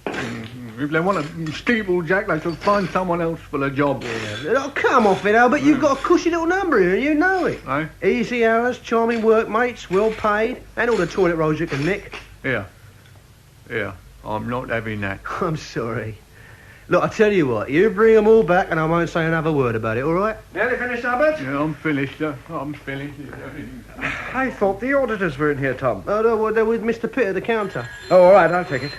If they want a steeplejack, they should find someone else for the job. Yeah. Oh, come off it, Albert. You've got a cushy little number here, and you know it. Eh? Easy hours, charming workmates, well paid, and all the toilet rolls you can nick. Yeah, I'm not having that. I'm sorry. Look, I tell you what, you bring them all back and I won't say another word about it, all right? Nearly finished, Albert? Yeah, I'm finished. I'm finished. I thought the auditors were in here, Tom. Oh, no, well, they're with Mr. Pitt at the counter. Oh, all right, I'll take it.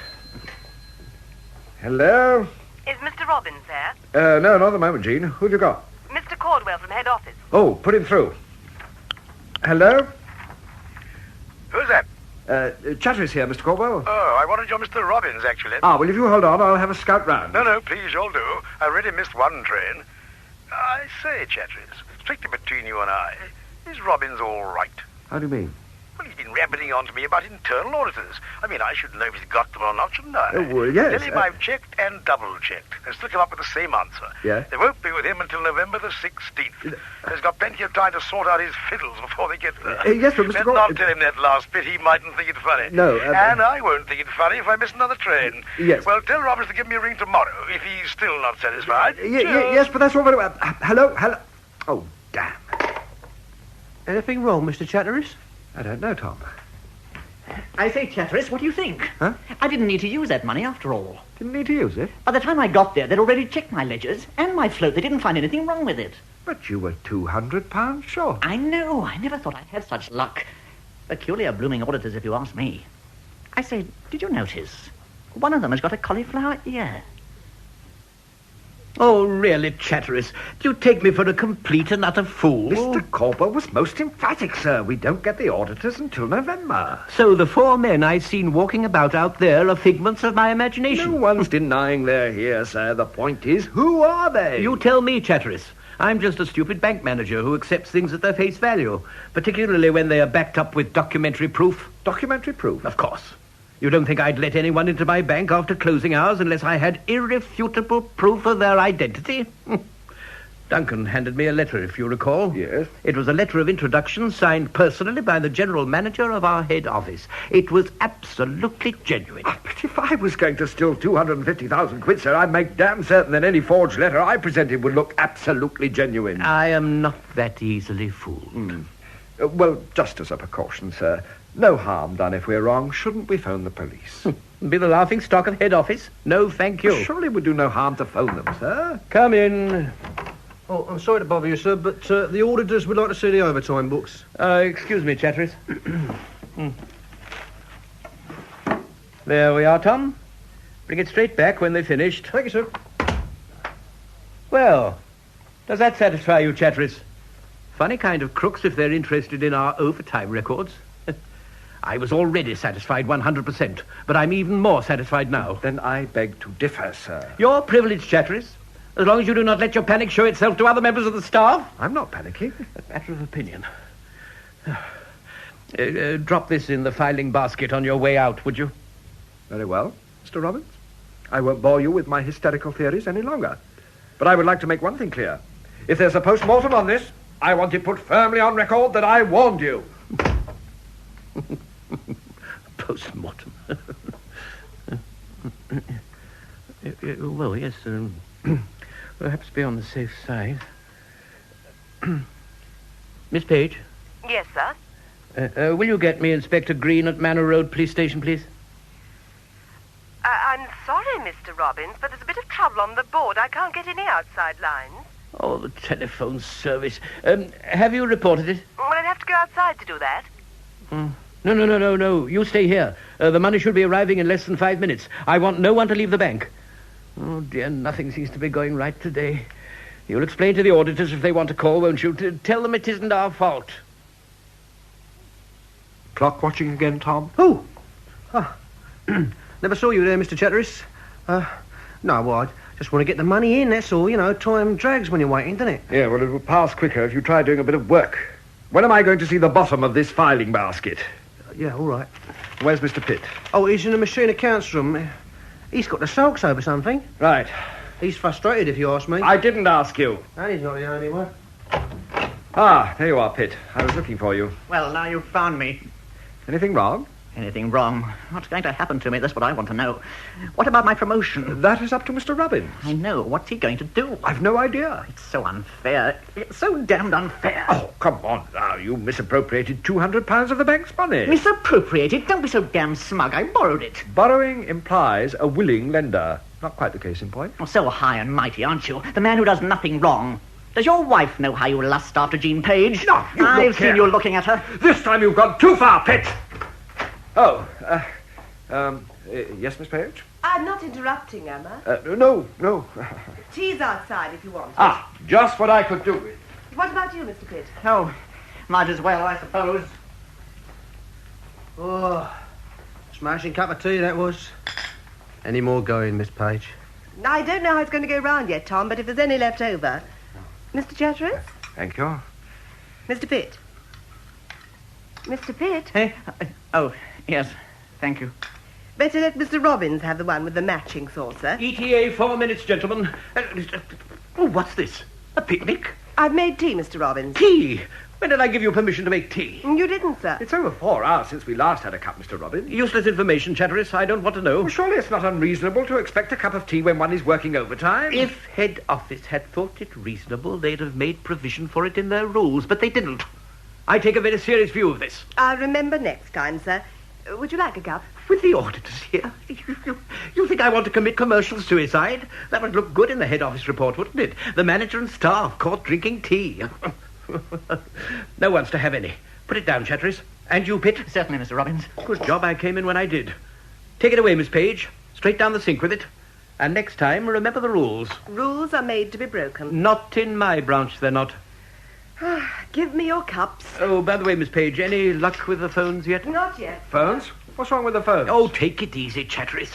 Hello? Is Mr. Robbins there? No, not at the moment, Jean. Who've you got? Mr. Cawdwell from head office. Oh, put him through. Hello? Who's that? Chatteris here, Mr. Cawdwell. Oh, I wanted your Mr. Robbins, actually. Well, if you hold on, I'll have a scout round. No, please, you'll do. I already missed one train. I say, Chatteris, strictly between you and I, is Robbins all right? How do you mean? Well, he's been rabbiting on to me about internal auditors. I mean, I should know if he's got them or not, shouldn't I? Oh, well, yes. Tell him I've checked and double-checked and still come up with the same answer. Yeah? They won't be with him until November the 16th. He's got plenty of time to sort out his fiddles before they get there. Yes, but Mr. Let's not tell him that last bit. He mightn't think it funny. No. And I won't think it funny if I miss another train. Yes. Well, tell Robbins to give me a ring tomorrow if he's still not satisfied. Yes, but that's all very well. Hello? Oh, damn. Anything wrong, Mr. Chatteris? I don't know, Tom. I say, Chatteris, what do you think? Huh? I didn't need to use that money after all. Didn't need to use it? By the time I got there, they'd already checked my ledgers and my float. They didn't find anything wrong with it. But you were £200 short. I know. I never thought I'd had such luck. Peculiar blooming auditors, if you ask me. I say, did you notice? One of them has got a cauliflower ear. Oh, really, Chatteris? Do you take me for a complete and utter fool? Mr. Cawdwell was most emphatic, sir. We don't get the auditors until November. So the 4 men I've seen walking about out there are figments of my imagination? No one's denying they're here, sir. The point is, who are they? You tell me, Chatteris. I'm just a stupid bank manager who accepts things at their face value, particularly when they are backed up with documentary proof. Documentary proof? Of course. You don't think I'd let anyone into my bank after closing hours unless I had irrefutable proof of their identity? Duncan handed me a letter, if you recall. Yes. It was a letter of introduction signed personally by the general manager of our head office. It was absolutely genuine. But if I was going to steal 250,000 quid, sir, I'd make damn certain that any forged letter I presented would look absolutely genuine. I am not that easily fooled. Well, just as a precaution, sir, no harm done if we're wrong. Shouldn't we phone the police? Be the laughing stock of head office? No, thank you. Surely it would do no harm to phone them, sir. Come in. Oh, I'm sorry to bother you, sir, but the auditors would like to see the overtime books. Excuse me, Chatteris. There we are, Tom. Bring it straight back when they're finished. Thank you, sir. Well, does that satisfy you, Chatteris? Funny kind of crooks if they're interested in our overtime records. I was already satisfied 100%, but I'm even more satisfied now. Then I beg to differ, sir. Your privilege, Chatteris. As long as you do not let your panic show itself to other members of the staff. I'm not panicking. A matter of opinion. Drop this in the filing basket on your way out, would you? Very well, Mr. Robbins. I won't bore you with my hysterical theories any longer. But I would like to make one thing clear. If there's a post-mortem on this, I want it put firmly on record that I warned you. Post-mortem. Well, yes, perhaps be on the safe side. Miss Page? Yes, sir? Will you get me Inspector Green at Manor Road Police Station, please? I'm sorry, Mr. Robbins, but there's a bit of trouble on the board. I can't get any outside lines. Oh, the telephone service. Have you reported it? Well, I'd have to go outside to do that. No. You stay here. The money should be arriving in less than 5 minutes. I want no one to leave the bank. Oh, dear, nothing seems to be going right today. You'll explain to the auditors if they want to call, won't you? Tell them it isn't our fault. Clock watching again, Tom? Oh! Never saw you there, Mr. Chatteris. No, well, I just want to get the money in, that's all. You know, time drags when you're waiting, doesn't it? Yeah, well, it will pass quicker if you try doing a bit of work. When am I going to see the bottom of this filing basket? Yeah, all right. Where's Mr. Pitt? Oh, he's in the machine accounts room. He's got the sulks over something. Right. He's frustrated, if you ask me. I didn't ask you. And he's not the only one. Ah, there you are, Pitt. I was looking for you. Well, now you've found me. Anything wrong? Anything wrong? What's going to happen to me? That's what I want to know. What about my promotion? That is up to Mr. Robbins. I know. What's he going to do? I've no idea. It's so unfair. It's so damned unfair. Oh, come on now. You misappropriated £200 of the bank's money. Misappropriated? Don't be so damn smug. I borrowed it. Borrowing implies a willing lender. Not quite the case in point. Oh, so high and mighty, aren't you? The man who does nothing wrong. Does your wife know how you lust after Jean Page? No, you I've look seen here. you looking at her. This time you've gone too far, Pitt. Oh, yes, Miss Page? I'm not interrupting, am I? No. Tea's outside if you want it. Ah, just what I could do with. What about you, Mr. Pitt? Oh, might as well, I suppose. Oh, smashing cup of tea, that was. Any more going, Miss Page? I don't know how it's going to go round yet, Tom, but if there's any left over... Mr. Chatteris? Thank you. Mr. Pitt? Mr. Pitt? Hey? Oh, yes. Thank you. Better let Mr. Robbins have the one with the matching saucer. ETA 4 minutes, gentlemen. Oh, what's this? A picnic? I've made tea, Mr. Robbins. Tea? When did I give you permission to make tea? You didn't, sir. It's over 4 hours since we last had a cup, Mr. Robbins. Useless information, Chatteris. I don't want to know. Well, surely it's not unreasonable to expect a cup of tea when one is working overtime. If head office had thought it reasonable, they'd have made provision for it in their rules, but they didn't. I take a very serious view of this. I'll remember next time, sir. Would you like a cup? With the auditors here? You think I want to commit commercial suicide? That would look good in the head office report, wouldn't it? The manager and staff caught drinking tea. No one's to have any. Put it down, Chatteris. And you, Pitt? Certainly, Mr. Robbins. Good job I came in when I did. Take it away, Miss Page. Straight down the sink with it. And next time, remember the rules. Rules are made to be broken. Not in my branch, they're not. Give me your cups. Oh, by the way, Miss Page, any luck with the phones yet? Not yet. Phones? What's wrong with the phones? Oh, take it easy, Chatteris.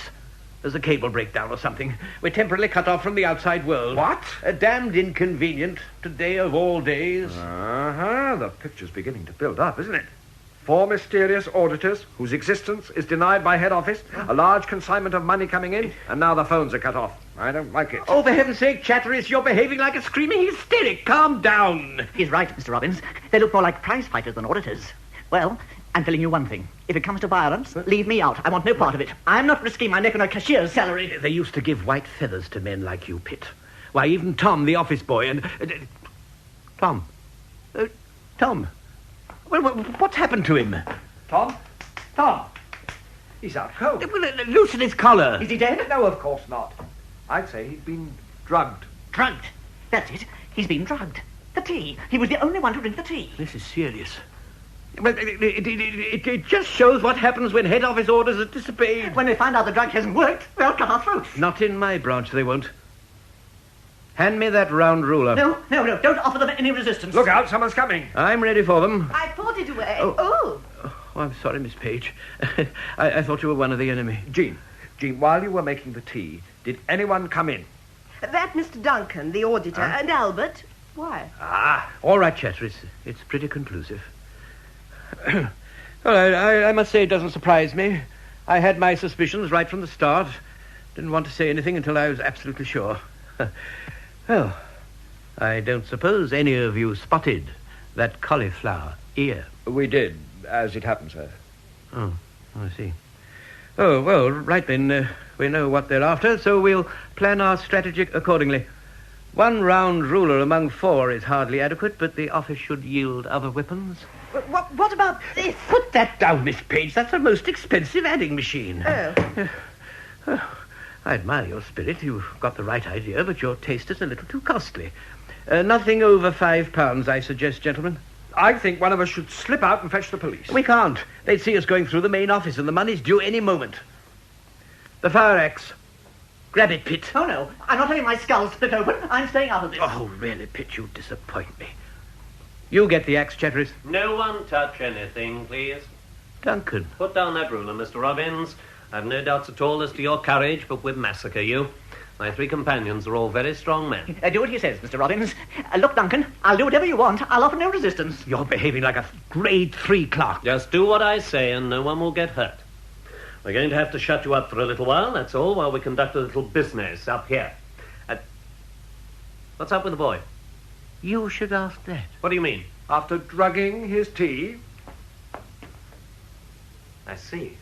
There's a cable breakdown or something. We're temporarily cut off from the outside world. What? Damned inconvenient. Today of all days. Uh-huh. The picture's beginning to build up, isn't it? 4 mysterious auditors whose existence is denied by head office, a large consignment of money coming in, and now the phones are cut off. I don't like it. Oh, for heaven's sake, Chatteris, you're behaving like a screaming hysteric. Calm down. He's right, Mr. Robbins. They look more like prize fighters than auditors. Well, I'm telling you one thing. If it comes to violence, leave me out. I want no part of it. I'm not risking my neck on a cashier's salary. They used to give white feathers to men like you, Pitt. Why, even Tom, the office boy, and... Tom. Tom. Well, what's happened to him? Tom? Tom? He's out cold. Well, loosen his collar. Is he dead? No, of course not. I'd say he'd been drugged. Drugged? That's it. He's been drugged. The tea. He was the only one to drink the tea. This is serious. Well, it just shows what happens when head office orders are disobeyed. When they find out the drug hasn't worked, they'll cut our throats. Not in my branch, they won't. Hand me that round ruler. No. Don't offer them any resistance. Look out, someone's coming. I'm ready for them. I thought it away. Oh, I'm sorry, Miss Page. I thought you were one of the enemy. Jean, while you were making the tea, did anyone come in? That Mr. Duncan, the auditor, and Albert. Why? All right, Chatteris. It's pretty conclusive. Well, I must say it doesn't surprise me. I had my suspicions right from the start. Didn't want to say anything until I was absolutely sure. Well, I don't suppose any of you spotted that cauliflower ear. We did, as it happened, sir. Oh, I see. Oh, well, right then. We know what they're after, so we'll plan our strategy accordingly. 1 round ruler among 4 is hardly adequate, but the office should yield other weapons. What about this? Put that down, Miss Page. That's the most expensive adding machine. Oh. I admire your spirit. You've got the right idea, but your taste is a little too costly. Nothing over £5, I suggest, gentlemen. I think one of us should slip out and fetch the police. We can't. They'd see us going through the main office, and the money's due any moment. The fire axe. Grab it, Pitt. Oh, no. I'm not having my skull split open. I'm staying out of this. Oh, really, Pitt, you disappoint me. You get the axe, Chatteris. No one touch anything, please. Duncan. Put down that ruler, Mr. Robbins. I've no doubts at all as to your courage, but we'll massacre you. My 3 companions are all very strong men. Do what he says, Mr. Robbins. Look, Duncan, I'll do whatever you want. I'll offer no resistance. You're behaving like a grade 3 clerk. Just do what I say and no one will get hurt. We're going to have to shut you up for a little while, that's all, while we conduct a little business up here. What's up with the boy? You should ask that. What do you mean? After drugging his tea? I see.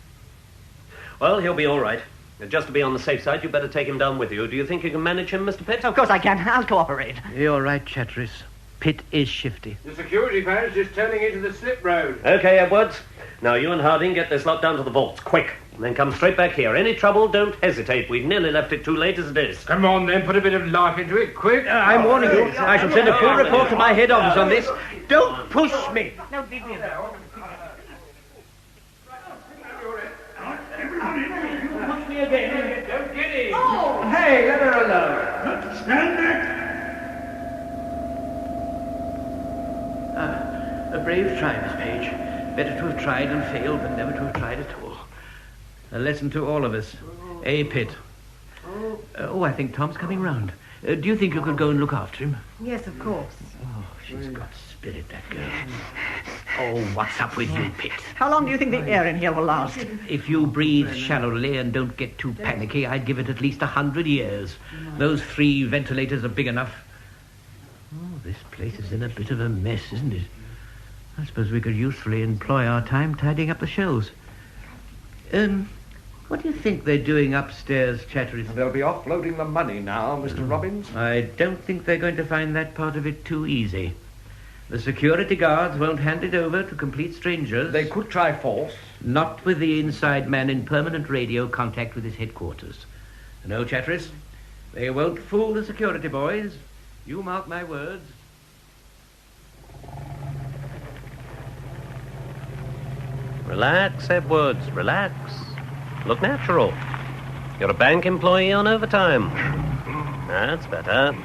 Well, he'll be all right. Just to be on the safe side, you'd better take him down with you. Do you think you can manage him, Mr. Pitt? Of course I can. I'll cooperate. You're right, Chatteris. Pitt is shifty. The security van's just turning into the slip road. Okay, Edwards. Now, you and Harding get this lot down to the vaults, quick. And then come straight back here. Any trouble, don't hesitate. We've nearly left it too late as it is. Come on, then. Put a bit of life into it, quick. I'm warning you. I shall send a full report to my head office on this. Don't push me. No, leave me alone. Push me again. Don't get in. Oh! Hey, let her alone. Stand back. A brave try, Miss Page. Better to have tried and failed than never to have tried at all. A lesson to all of us. Eh, Pitt? I think Tom's coming round. Do you think you could go and look after him? Yes, of course. Oh, she's got spirit, that girl. Oh, what's up with you, Pitt? How long do you think the air in here will last? If you breathe shallowly and don't get too panicky, I'd give it at least 100 years. Those 3 ventilators are big enough. Oh, this place is in a bit of a mess, isn't it? I suppose we could usefully employ our time tidying up the shelves. What do you think they're doing upstairs, Chatteris? They'll be offloading the money now, Mr. Robbins. I don't think they're going to find that part of it too easy. The security guards won't hand it over to complete strangers. They could try force. Not with the inside man in permanent radio contact with his headquarters. No, Chatteris, they won't fool the security boys. You mark my words. Relax, Edwards, relax. Look natural. You're a bank employee on overtime. That's better.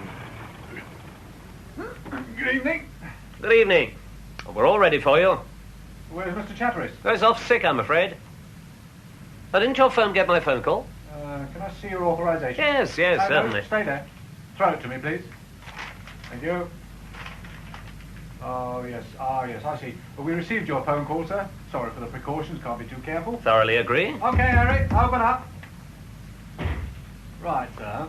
Good evening. Good evening. We're all ready for you. Where's Mr. Chatteris? He's off sick, I'm afraid. Didn't your firm get my phone call? Can I see your authorization? Yes, certainly. No, stay there. Throw it to me, please. Thank you. Oh, yes, I see. Well, we received your phone call, sir. Sorry for the precautions, can't be too careful. Thoroughly agree. Okay, Harry, open up. Right, sir.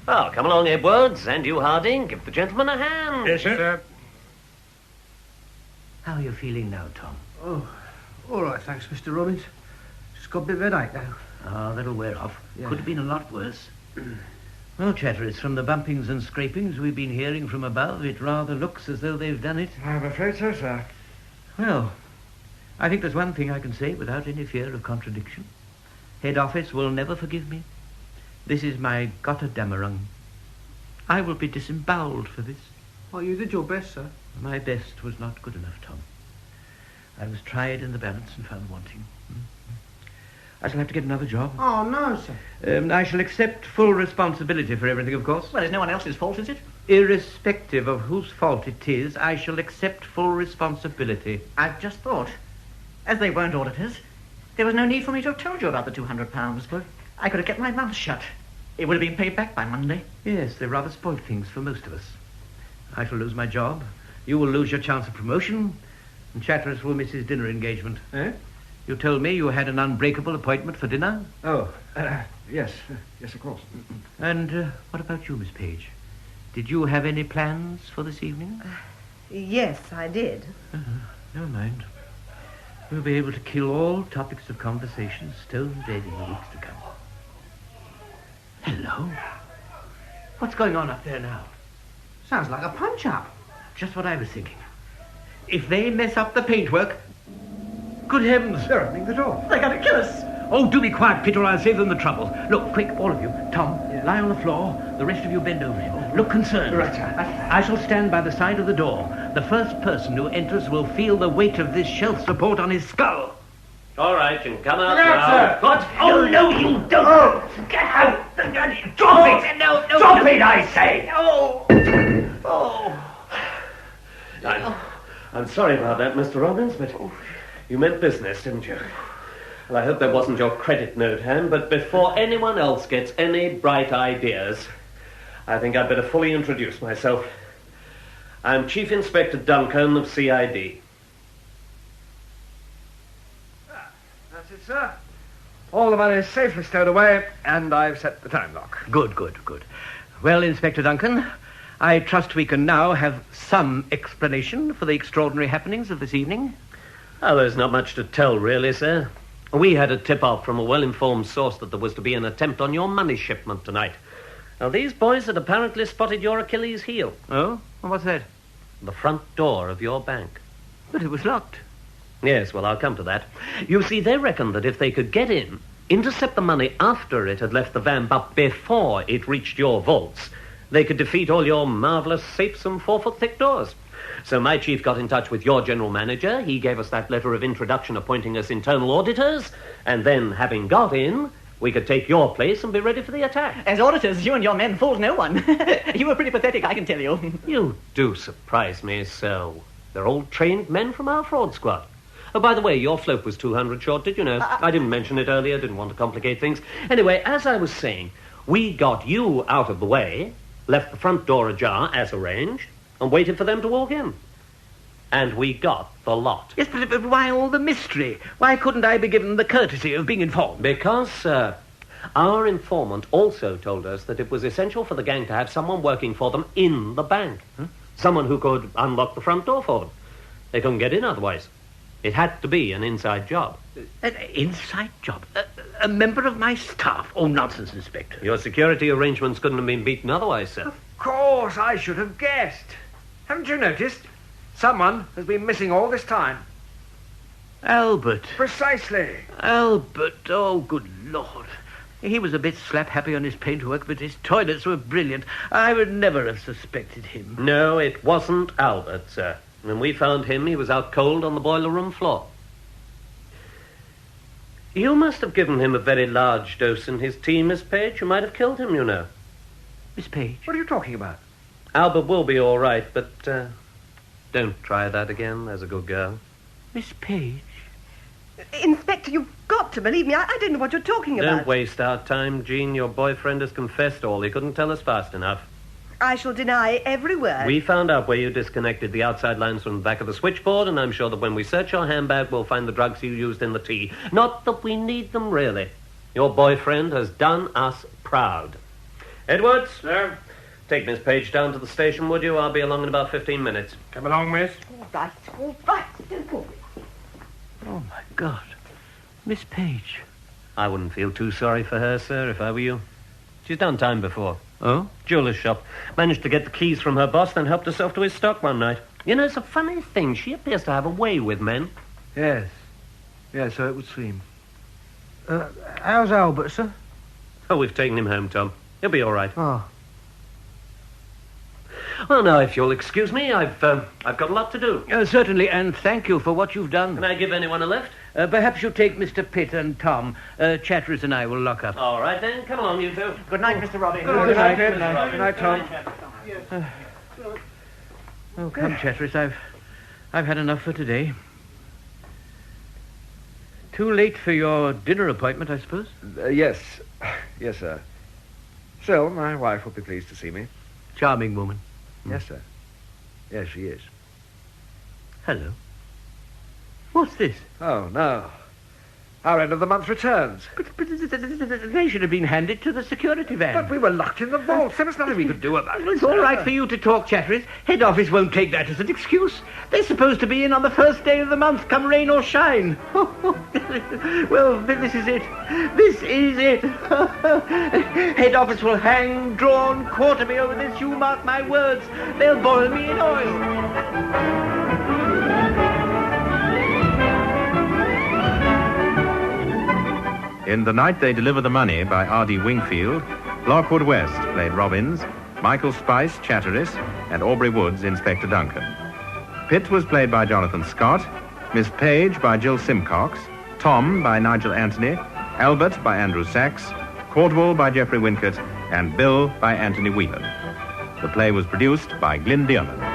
Well, come along, Edwards, and you, Harding. Give the gentleman a hand. Yes, sir. How are you feeling now, Tom? Oh, all right, thanks, Mr. Robbins. Just got a bit of a headache now. Oh, that'll wear off. Yeah. Could have been a lot worse. Well, Chatteris, from the bumpings and scrapings we've been hearing from above, it rather looks as though they've done it. I'm afraid so, sir. Well, I think there's one thing I can say without any fear of contradiction. Head office will never forgive me. This is my Gotterdammerung. I will be disemboweled for this. Oh, you did your best, sir. My best was not good enough, Tom. I was tried in the balance and found wanting. I shall have to get another job. Oh, no, sir. I shall accept full responsibility for everything, of course. Well, it's no one else's fault, is it? Irrespective of whose fault it is, I shall accept full responsibility. I've just thought. As they weren't auditors, there was no need for me to have told you about the £200. But I could have kept my mouth shut. It would have been paid back by Monday. Yes, they rather spoiled things for most of us. I shall lose my job. You will lose your chance of promotion. And Chatteris will miss his dinner engagement. Eh? You told me you had an unbreakable appointment for dinner. Oh, yes. Yes, of course. And what about you, Miss Page? Did you have any plans for this evening? Yes, I did. Never mind. We'll be able to kill all topics of conversation stone dead in the weeks to come. Hello? What's going on up there now? Sounds like a punch-up. Just what I was thinking. If they mess up the paintwork... Good heavens! They're opening the door. They're going to kill us. Oh, do be quiet, Pitt, or I'll save them the trouble. Look, quick, all of you. Tom, lie on the floor. The rest of you bend over him. Look concerned. Right, sir. I shall stand by the side of the door. The first person who enters will feel the weight of this shelf support on his skull. All right, you can come out Look out, now. sir. What? Oh, no, you don't. Oh. Get out. Drop it. No. Drop it, I say. Oh. I'm sorry about that, Mr. Robbins, but you meant business, didn't you? Well, I hope that wasn't your credit note, Ham, but before anyone else gets any bright ideas, I think I'd better fully introduce myself. I'm Chief Inspector Duncan of CID. That's it, sir. All the money is safely stowed away, and I've set the time lock. Good. Well, Inspector Duncan, I trust we can now have some explanation for the extraordinary happenings of this evening. Oh, there's not much to tell, really, sir. We had a tip-off from a well-informed source that there was to be an attempt on your money shipment tonight. Now, these boys had apparently spotted your Achilles heel. Oh? Well, what's that? The front door of your bank. But it was locked. Yes, well, I'll come to that. You see, they reckoned that if they could get in, intercept the money after it had left the van, but before it reached your vaults, they could defeat all your marvellous safes and 4-foot-thick doors. So my chief got in touch with your general manager. He gave us that letter of introduction appointing us internal auditors. And then, having got in, we could take your place and be ready for the attack. As auditors, you and your men fooled no one. You were pretty pathetic, I can tell you. You do surprise me so. They're all trained men from our fraud squad. Oh, by the way, your float was 200 short, did you know? I didn't mention it earlier, didn't want to complicate things. Anyway, as I was saying, we got you out of the way, left the front door ajar, as arranged, and waited for them to walk in. And we got the lot. Yes, but why all the mystery? Why couldn't I be given the courtesy of being informed? Because, sir, our informant also told us that it was essential for the gang to have someone working for them in the bank. Someone who could unlock the front door for them. They couldn't get in otherwise. It had to be an inside job. An inside job? A member of my staff? Oh, nonsense, Inspector. Your security arrangements couldn't have been beaten otherwise, sir. Of course, I should have guessed. Haven't you noticed? Someone has been missing all this time. Albert. Precisely. Albert. Oh, good Lord. He was a bit slap-happy on his paintwork, but his toilets were brilliant. I would never have suspected him. No, it wasn't Albert, sir. When we found him, he was out cold on the boiler room floor. You must have given him a very large dose in his tea, Miss Page. You might have killed him, you know. Miss Page? What are you talking about? Albert will be all right, but don't try that again. There's a good girl. Miss Page? Inspector, you've got to believe me. I don't know what you're talking about. Don't waste our time, Jean. Your boyfriend has confessed all. He couldn't tell us fast enough. I shall deny every word. We found out where you disconnected the outside lines from the back of the switchboard, and I'm sure that when we search your handbag, we'll find the drugs you used in the tea. Not that we need them, really. Your boyfriend has done us proud. Edwards? Sir? Take Miss Page down to the station, would you? I'll be along in about 15 minutes. Come along, miss. All right, all right. Don't worry. Oh, my God. Miss Page. I wouldn't feel too sorry for her, sir, if I were you. She's done time before. Oh? Jeweller's shop. Managed to get the keys from her boss, then helped herself to his stock one night. You know, it's a funny thing. She appears to have a way with men. Yes. Yes, so it would seem. How's Albert, sir? Oh, we've taken him home, Tom. He'll be all right. Oh. Well, now, if you'll excuse me, I've got a lot to do. Certainly, and thank you for what you've done. Can I give anyone a lift? Perhaps you take Mr. Pitt and Tom. Chatteris and I will lock up. All right, then. Come along, you two. Good night, Mr. Robbins. Good night, Good night, Tom. Oh, come, Chatteris. I've had enough for today. Too late for your dinner appointment, I suppose? Yes. Yes, sir. Still, my wife will be pleased to see me. Charming woman. Yes, sir. Yes, she is. Hello. What's this? Oh, no. Our end of the month returns. But they should have been handed to the security van. But we were locked in the vault. There was nothing we could do about it. It's all right for you to talk, Chatteris. Head office won't take that as an excuse. They're supposed to be in on the first day of the month, come rain or shine. Well, this is it. This is it. Head office will hang, drawn, quarter me over this. You mark my words. They'll boil me in oil. In The Night They Deliver the Money by R.D. Wingfield, Lockwood West played Robbins, Michael Spice, Chatteris, and Aubrey Woods, Inspector Duncan. Pitt was played by Jonathan Scott, Miss Page by Jill Simcox, Tom by Nigel Anthony, Albert by Andrew Sachs, Cawdwell by Geoffrey Wincott, and Bill by Antony Whelan. The play was produced by Glyn Dearman.